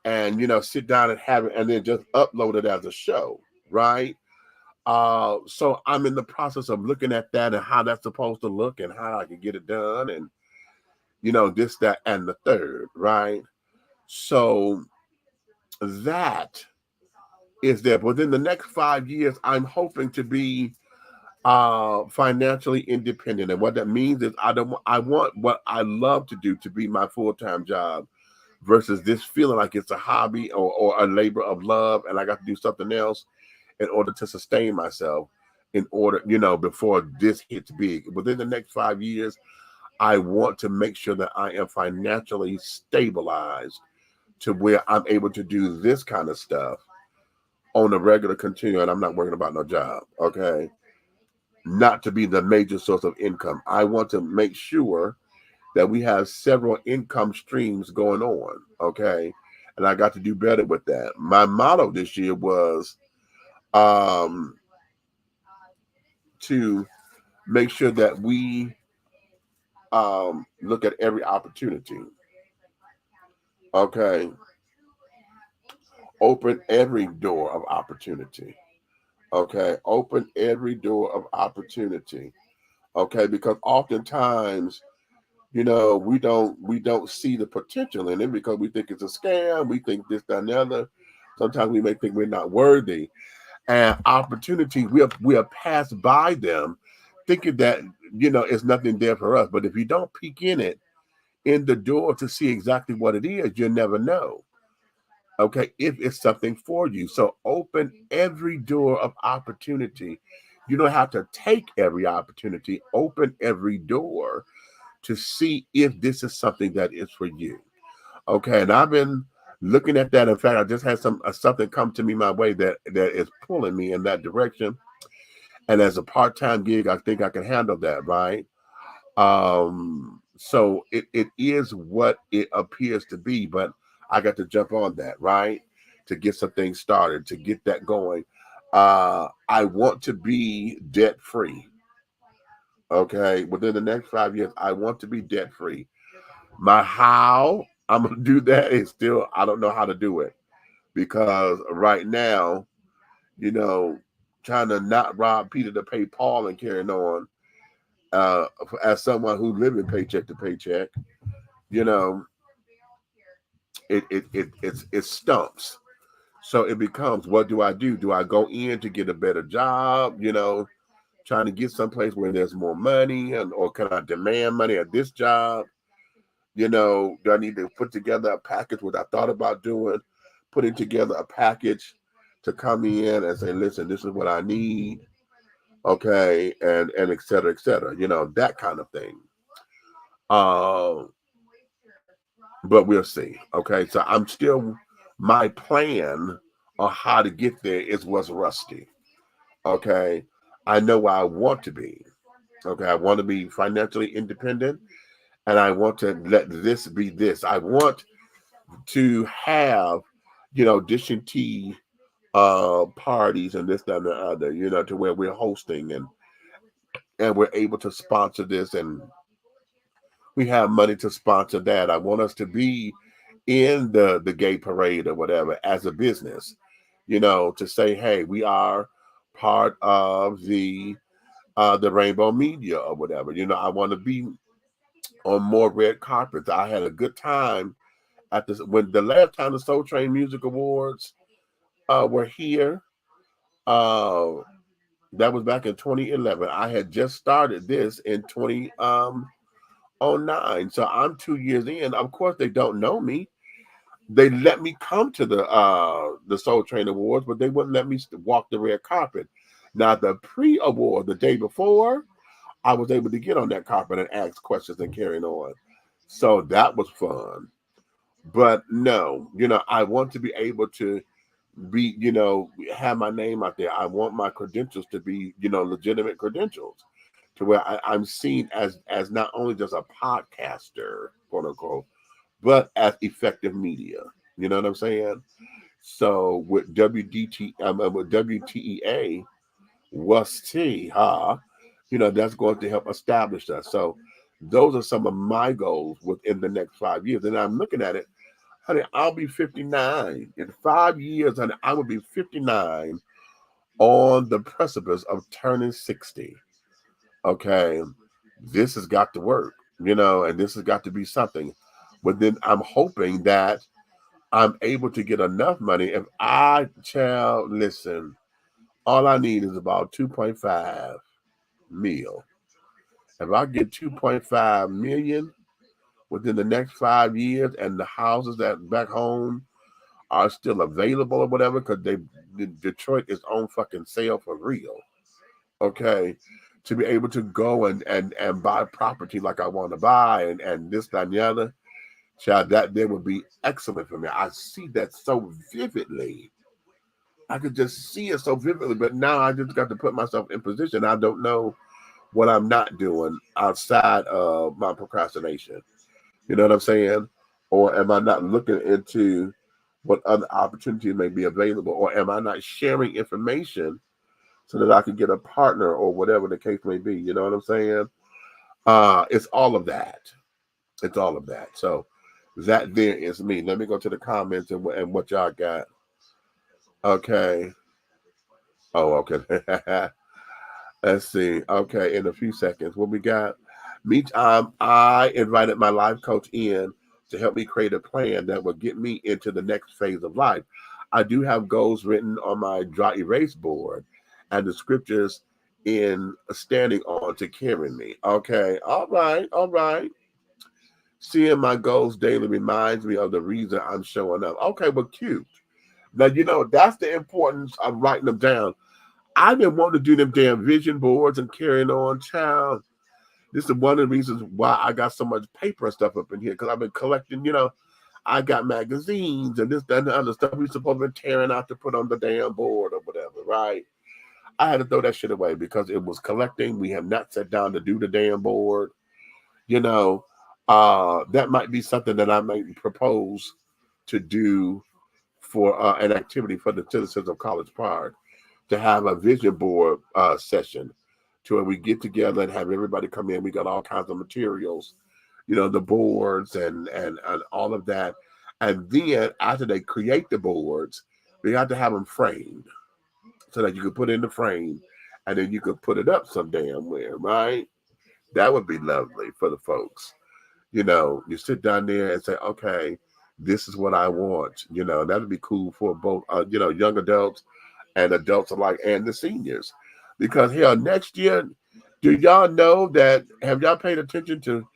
and sit down and have it and then just upload it as a show, right? So I'm in the process of looking at that and how that's supposed to look and how I can get it done and this, that, and the third, right? So that is there. Within the next 5 years, I'm hoping to be financially independent. And what that means is I want what I love to do to be my full-time job versus this feeling like it's a hobby or a labor of love and I got to do something else in order to sustain myself in order, before this hits big. Within the next 5 years, I want to make sure that I am financially stabilized to where I'm able to do this kind of stuff on a regular continuum. And I'm not worrying about no job, okay? Not to be the major source of income. I want to make sure that we have several income streams going on, okay? And I got to do better with that. My motto this year was to make sure that we look at every opportunity, okay? Open every door of opportunity, okay? Open every door of opportunity, okay? Because oftentimes, we don't see the potential in it because we think it's a scam. We think this, that, and the other. Sometimes we may think we're not worthy. And opportunities, we'll pass by them thinking that, it's nothing there for us. But if you don't peek in the door to see exactly what it is, you'll never know. Okay, if it's something for you. So open every door of opportunity. You don't have to take every opportunity. Open every door to see if this is something that is for you. Okay, and I've been looking at that. In fact, I just had something come to me my way that is pulling me in that direction. And as a part-time gig, I think I can handle that, right? So it is what it appears to be, but I got to jump on that, right? To get some things started, to get that going. I want to be debt free. Okay, within the next 5 years, I want to be debt free. My how I'm gonna do that is still, I don't know how to do it, because right now, you know, trying to not rob Peter to pay Paul and carrying on, as someone who's living paycheck to paycheck, you know, it stumps. So it becomes, what do I do? Do I go in to get a better job? Trying to get someplace where there's more money, or can I demand money at this job? Do I need to put together a package? What I thought about doing, putting together a package to come in and say, listen, this is what I need. Okay. And et cetera, that kind of thing. But we'll see. Okay. So I'm still, my plan on how to get there is what's rusty. Okay. I know where I want to be. Okay. I want to be financially independent, and I want to let this be this. I want to have, dishing tea parties and this, that, and the other, to where we're hosting, and we're able to sponsor this, and we have money to sponsor that. I want us to be in the gay parade or whatever as a business, to say, hey, we are part of the rainbow media or whatever. I want to be on more red carpets. I had a good time at this, when the last time the Soul Train Music Awards were here. That was back in 2011. I had just started this in 2009. So I'm 2 years in. Of course, they don't know me. They let me come to the Soul Train Awards, but they wouldn't let me walk the red carpet. Now, the pre-award, the day before, I was able to get on that carpet and ask questions and carrying on. So that was fun. But no, I want to be able to be, have my name out there. I want my credentials to be, legitimate credentials, to where I'm seen as not only just a podcaster, quote unquote, but as effective media. You know what I'm saying? So with with WTEA, what's T, that's going to help establish us. So those are some of my goals within the next 5 years. And I'm looking at it, honey, I'll be 59. In 5 years, honey, I will be 59, on the precipice of turning 60. Okay. This has got to work, and this has got to be something. But then I'm hoping that I'm able to get enough money. If I shall listen, all I need is about 2.5 mil. If I get 2.5 million within the next 5 years, and the houses that back home are still available or whatever, because Detroit is on fucking sale for real. Okay. To be able to go and buy property like I want to buy, and this, that, and the other, child, that there would be excellent for me. I see that so vividly. I could just see it so vividly, but now I just got to put myself in position. I don't know what I'm not doing outside of my procrastination. You know what I'm saying? Or am I not looking into what other opportunities may be available? Or am I not sharing information so that I can get a partner, or whatever the case may be? You know what I'm saying? It's all of that. It's all of that. So that there is me. Let me go to the comments and what y'all got. Okay. Oh, okay. Let's see. Okay, in a few seconds, what we got? I invited my life coach in to help me create a plan that will get me into the next phase of life. I do have goals written on my dry erase board, and the scriptures in standing on to carry me. Okay, all right. Seeing my goals daily reminds me of the reason I'm showing up. Okay, well, cute. Now, that's the importance of writing them down. I've been wanting to do them damn vision boards and carrying on, child. This is one of the reasons why I got so much paper and stuff up in here, because I've been collecting, I got magazines and this, that, and the other stuff we supposed to be tearing out to put on the damn board or whatever, right? I had to throw that shit away because it was collecting. We have not sat down to do the damn board. That might be something that I might propose to do for an activity for the citizens of College Park, to have a vision board session to where we get together and have everybody come in. We got all kinds of materials, the boards and all of that. And then after they create the boards, we have to have them framed so that you could put in the frame and then you could put it up some damn where, right? That would be lovely for the folks. You sit down there and say, okay, this is what I want. That'd be cool for both, young adults and adults alike and the seniors. Because hell, next year, do y'all know that, have y'all paid attention to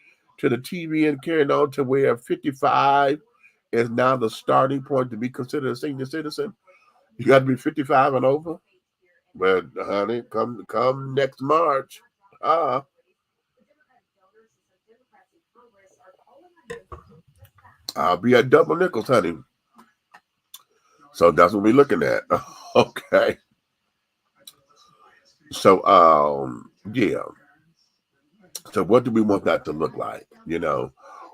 the TV and carrying on to where 55 is now the starting point to be considered a senior citizen? You got to be 55 and over. Well, honey, come next March. I'll be at double nickels, honey. So that's what we're looking at. Okay. So, yeah. So what do we want that to look like?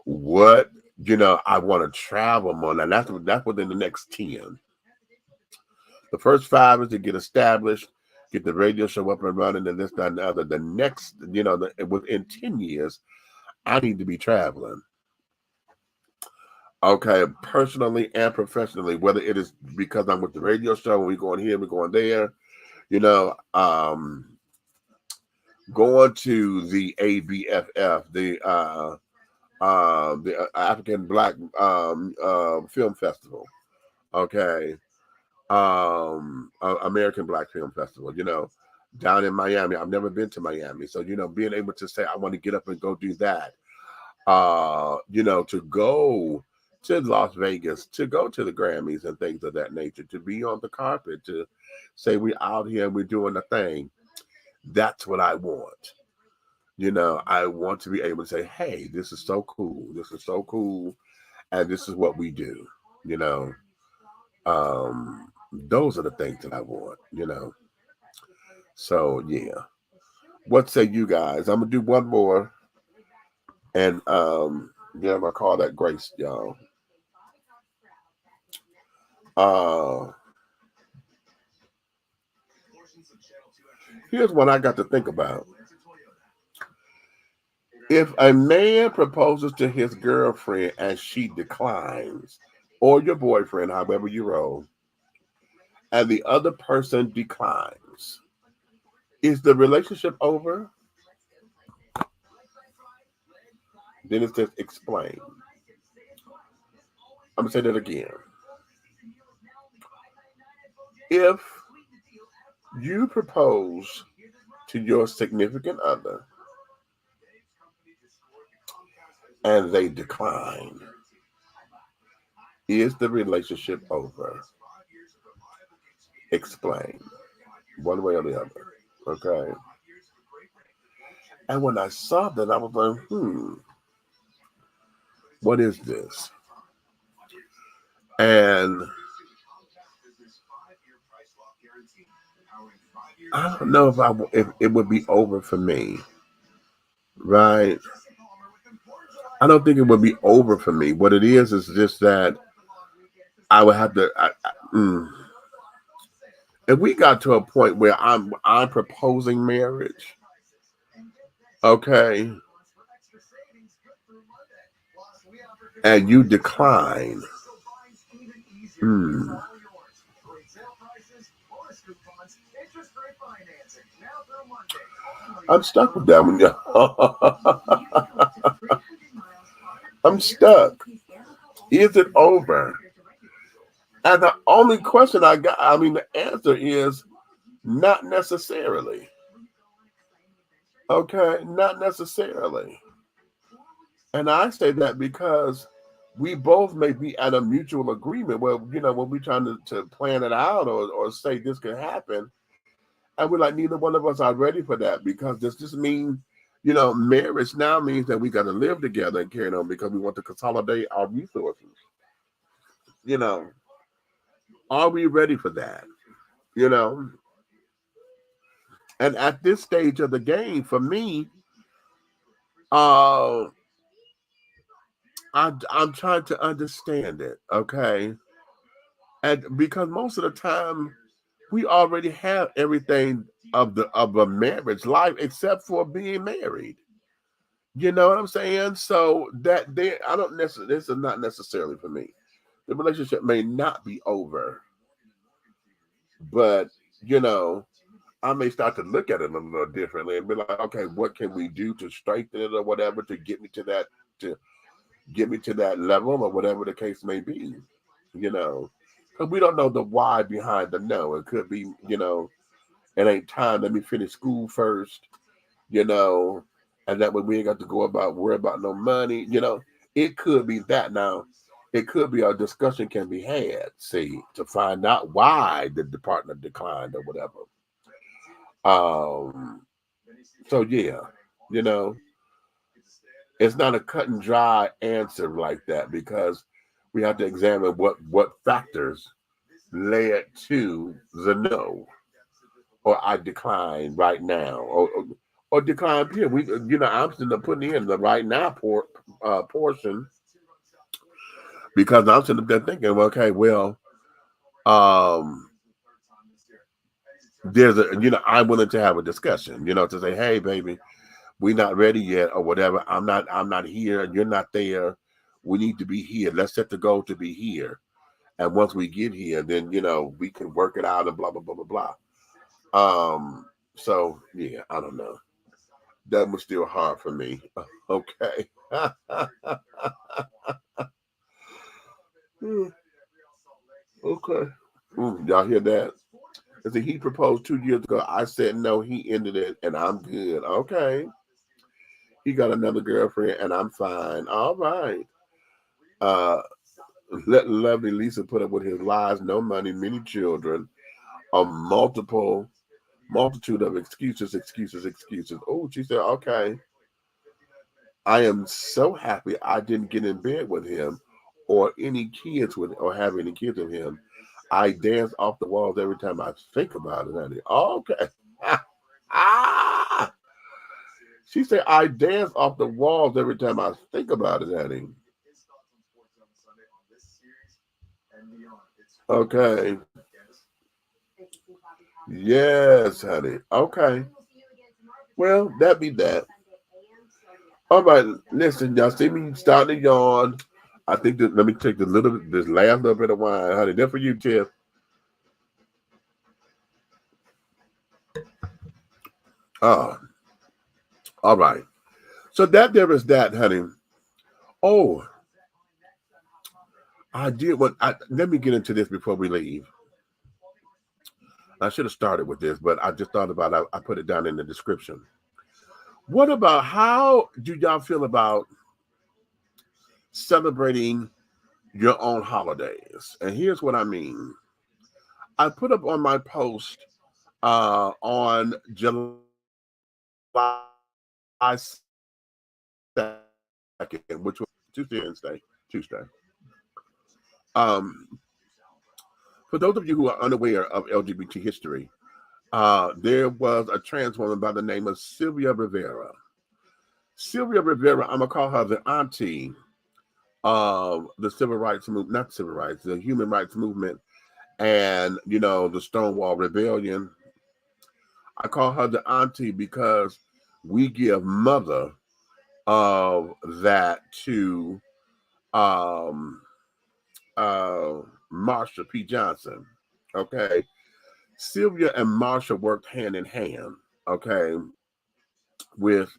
What, I want to travel more. And that's within the next 10. The first 5 is to get established, get the radio show up and running, and this, that, and the other. The next, within 10 years, I need to be traveling. Okay, personally and professionally, whether it is because I'm with the radio show, we're going here, we're going there, going to the ABFF, the African Black Film Festival, okay, American Black Film Festival, down in Miami. I've never been to Miami, so being able to say I want to get up and go do that, to go to Las Vegas, to go to the Grammys and things of that nature, to be on the carpet, to say we're out here and we're doing a thing. That's what I want. I want to be able to say, hey, this is so cool. This is so cool. And this is what we do. Those are the things that I want, So, yeah. What say you guys? I'm going to do one more. And, I'm going to call that Grace, y'all. Here's what I got to think about. If a man proposes to his girlfriend and she declines, or your boyfriend, however you roll, and the other person declines, is the relationship over? Then it says explain. I'm going to say that again. If you propose to your significant other and they decline, is the relationship over? Explain. One way or the other. Okay. And when I saw that, I was like, what is this? And I don't know if it would be over for me, right? I don't think it would be over for me. What it is just that I would have to. If we got to a point where I'm proposing marriage, okay, and you decline, I'm stuck with that one. I'm stuck. Is it over? And the only question I got, the answer is not necessarily. Okay, not necessarily. And I say that because we both may be at a mutual agreement where, when we're trying to plan it out or say this could happen. And we're like, neither one of us are ready for that because does this mean, marriage now means that we got to live together and carry on because we want to consolidate our resources. Are we ready for that? You know, and at this stage of the game, for me, uh, I'm trying to understand it, okay? And because most of the time we already have everything of a marriage life except for being married. You know what I'm saying? So that they I don't necessarily this is not necessarily for me. The relationship may not be over, but you know, I may start to look at it a little differently and be like, okay, what can we do to strengthen it or whatever to to get me to that level or whatever the case may be, you know. Because we don't know the why behind the no. It could be, it ain't time. Let me finish school first, you know, and that way we ain't got to worry about no money, It could be that now. It could be a discussion can be had, see, to find out why the partner declined or whatever. Um, so yeah, you know, it's not a cut and dry answer like that because we have to examine what factors led to the no or I decline right now or decline period. I'm still putting in the right now portion because I'm sitting there thinking, well, okay, well, um, I'm willing to have a discussion, to say, hey, baby, we're not ready yet or whatever. I'm not here and you're not there. We need to be here. Let's set the goal to be here. And once we get here, then we can work it out and blah blah blah blah blah. So yeah, I don't know. That was still hard for me. Okay. Okay. Y'all hear that? I said he proposed 2 years ago. I said no. He ended it, and I'm good. Okay. He got another girlfriend, and I'm fine. All right. Uh, let lovely Lisa put up with his lies, no money, many children, a multitude of excuses, excuses, excuses. Oh, she said, okay. I am so happy I didn't get in bed with him or have any kids with him. I dance off the walls every time I think about it, honey. Okay. Ah! She said, I dance off the walls every time I think about it, honey. Okay. Yes, honey. Okay. Well, that be that. All right. Listen, y'all see me starting to yawn. I think that let me take this last little bit of wine, honey. That for you, Tiff. Oh, all right. So there is that, honey. Oh, I did what let me get into this before we leave. I should have started with this, but I just thought about I put it down in the description. What about how do y'all feel about celebrating your own holidays? And here's what I mean. I put up on my post on July 2nd, which was Tuesday. Um, for those of you who are unaware of LGBT history, there was a trans woman by the name of Sylvia Rivera. Sylvia Rivera, I'm gonna call her the auntie of the civil rights movement, not civil rights, the human rights movement, and the Stonewall Rebellion. I call her the auntie because we give mother of that to um, Marsha P. Johnson. Okay, Sylvia and Marsha worked hand in hand. Okay, with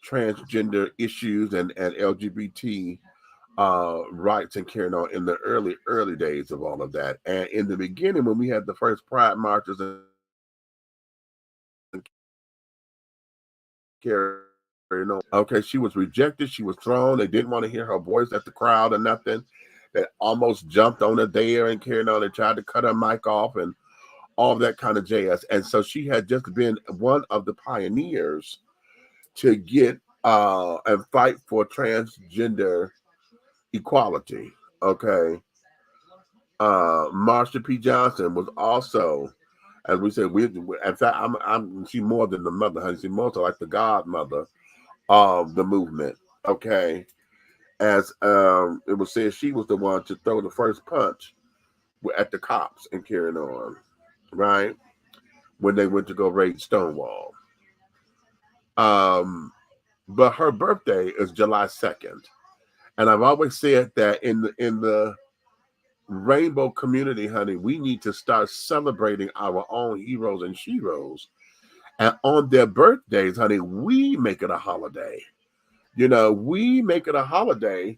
transgender issues and LGBT rights and carrying on in the early days of all of that. And in the beginning, when we had the first Pride marches and carrying Okay, she was rejected. She was thrown. They didn't want to hear her voice at the crowd or nothing. They almost jumped on her there and carried on. They tried to cut her mic off and all that kind of jazz. And so she had just been one of the pioneers to get and fight for transgender equality. Okay. Marsha P. Johnson was also, as we said, in fact, she's more than the mother, honey. She's more so like the godmother of the movement. Okay. As it was said, she was the one to throw the first punch at the cops and carrying on, right? When they went to go raid Stonewall. But her birthday is July 2nd. And I've always said that in the rainbow community, honey, we need to start celebrating our own heroes and sheroes. And on their birthdays, honey, we make it a holiday. You know, we make it a holiday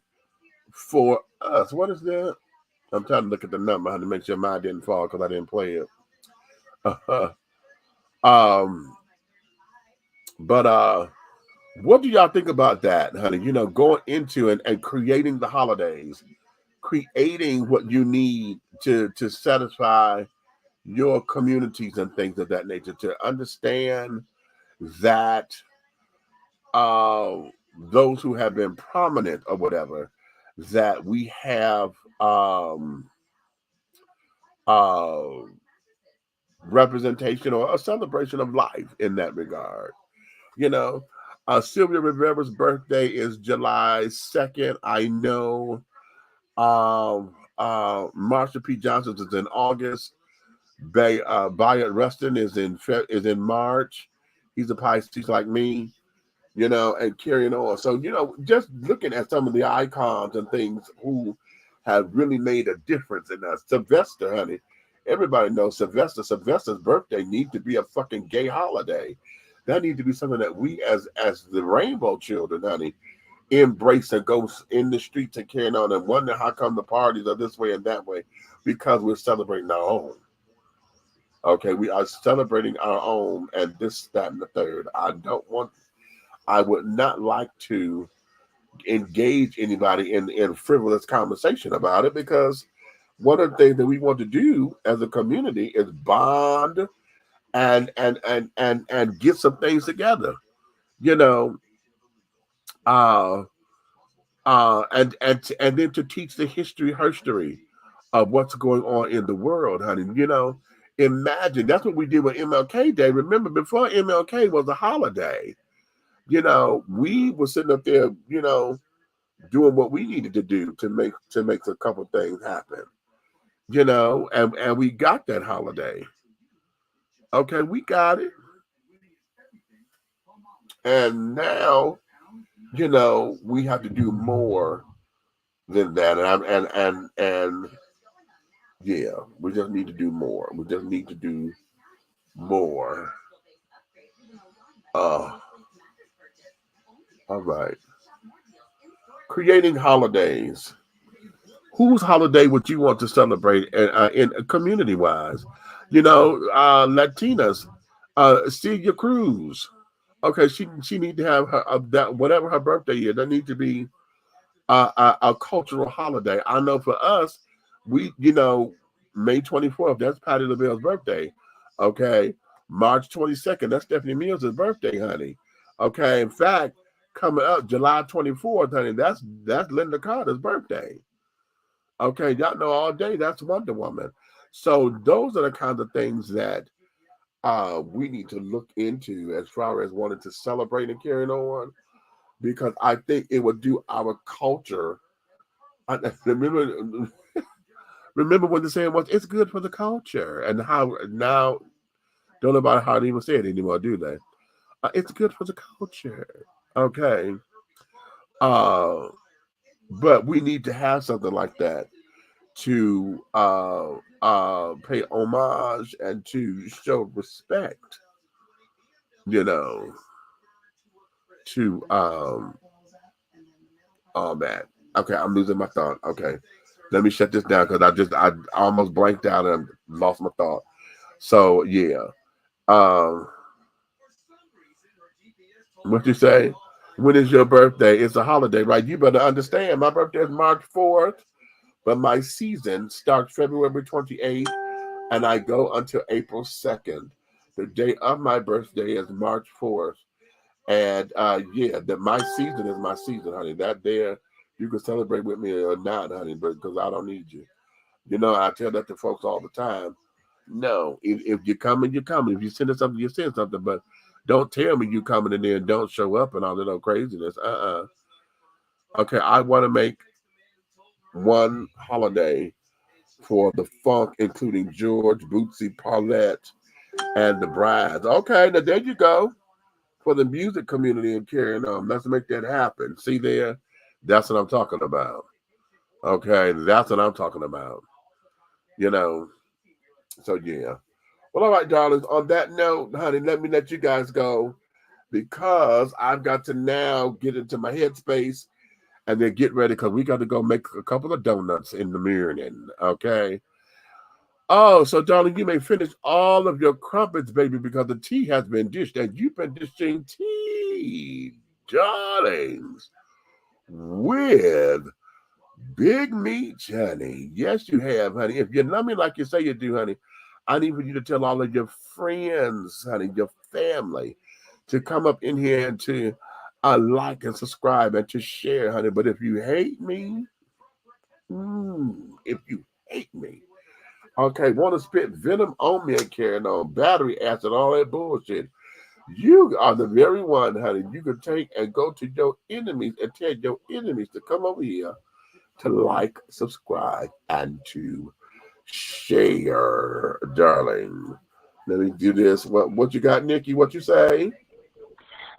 for us. What is that? I'm trying to look at the number, honey, to make sure mine didn't fall because I didn't play it. But what do y'all think about that, honey? You know, going into and creating the holidays, creating what you need to satisfy your communities and things of that nature, to understand that those who have been prominent or whatever, that we have representation or a celebration of life in that regard. You know, Sylvia Rivera's birthday is July 2nd. I know Marsha P. Johnson's is in August. Bayard Rustin is in March. He's a Pisces like me, you know, and carrying on. So, you know, just looking at some of the icons and things who have really made a difference in us. Sylvester, honey. Everybody knows Sylvester. Sylvester's birthday needs to be a fucking gay holiday. That needs to be something that we as the rainbow children, honey, embrace and go in the streets and carrying on and wonder how come the parties are this way and that way, because we're celebrating our own. Okay, we are celebrating our own and this, that, and the third. I would not like to engage anybody in frivolous conversation about it, because one of the things that we want to do as a community is bond and get some things together, you know, and then to teach the herstory of what's going on in the world, honey. You know, imagine that's what we did with MLK Day. Remember, before MLK was a holiday, you know, we were sitting up there, you know, doing what we needed to do to make a couple things happen, you know, and we got that holiday. Okay, we got it. And now, you know, we have to do more than that. And yeah, we just need to do more. We just need to do more. All right. Creating holidays. Whose holiday would you want to celebrate in community-wise? You know, Latinas, Celia Cruz. Okay, she need to have her that whatever her birthday is. That need to be a cultural holiday. I know for us, you know, May 24th, that's Patti LaBelle's birthday. Okay, March 22nd, that's Stephanie Mills' birthday, honey. Okay, in fact, coming up July 24th, honey, that's Linda Carter's birthday. Okay, y'all know all day that's Wonder Woman. So those are the kinds of things that we need to look into as far as wanting to celebrate and carry on, because I think it would do our culture. Remember when the saying was, "It's good for the culture," and how now don't know about how to even say it anymore, do they? It's good for the culture. Okay, but we need to have something like that to pay homage and to show respect, you know, to all that. Okay, I'm losing my thought. Okay, let me shut this down because I almost blanked out and lost my thought. So yeah, what you say? When is your birthday? It's a holiday, right? You better understand. My birthday is March 4th, but my season starts February 28th, and I go until April 2nd. The day of my birthday is March 4th. And yeah, my season is my season, honey. That there, you can celebrate with me or not, honey, because I don't need you. You know, I tell that to folks all the time. No, if you're coming, you're coming. If you send us something, you send something. But don't tell me you coming in there and don't show up and all that old craziness. Okay, I want to make one holiday for the funk, including George, Bootsy, Paulette, and the Brides. Okay, now there you go. For the music community and carrying on. Let's make that happen. See there? That's what I'm talking about. Okay, that's what I'm talking about. You know, so yeah. Well, all right, darlings. On that note, honey, let me let you guys go because I've got to now get into my headspace and then get ready because we got to go make a couple of donuts in the morning. Okay. Oh, so darling, you may finish all of your crumpets, baby, because the tea has been dished and you've been dishing tea, darlings, with Big Meats, honey. Yes, you have, honey. If you love me like you say you do, honey, I need for you to tell all of your friends, honey, your family, to come up in here and to like and subscribe and to share, honey. But if you hate me, if you hate me, okay, want to spit venom on me and carrying on battery acid, all that bullshit. You are the very one, honey. You can take and go to your enemies and tell your enemies to come over here to like, subscribe, and to share, darling. Let me do this. What you got, Nikki? What you say?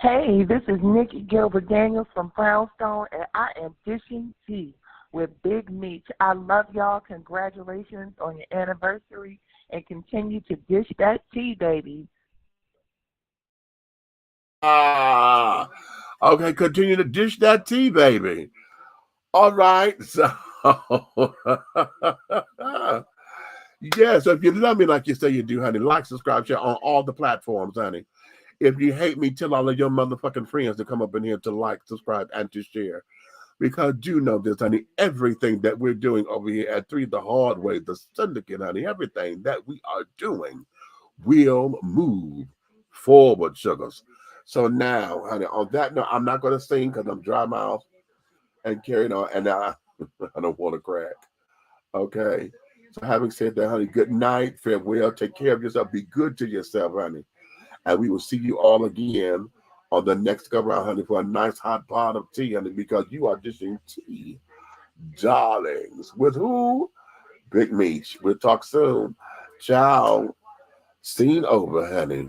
Hey, this is Nikki Gilbert Daniels from Brownstone, and I am dishing tea with Big Meat. I love y'all. Congratulations on your anniversary, and continue to dish that tea, baby. Okay, continue to dish that tea, baby. All right, so yeah, so if you love me like you say you do, honey, like, subscribe, share on all the platforms, honey. If you hate me, tell all of your motherfucking friends to come up in here to like, subscribe, and to share. Because you know this, honey, everything that we're doing over here at 3 The Hard Way, the syndicate, honey, everything that we are doing will move forward, sugars. So now, honey, on that note, I'm not going to sing because I'm dry mouth and carrying on, and I don't want to crack. Okay. So having said that, honey, good night, farewell, take care of yourself, be good to yourself, honey. And we will see you all again on the next go round, honey, for a nice hot pot of tea, honey, because you are dishing tea, darlings. With who? Big Meech. We'll talk soon. Ciao. Scene over, honey.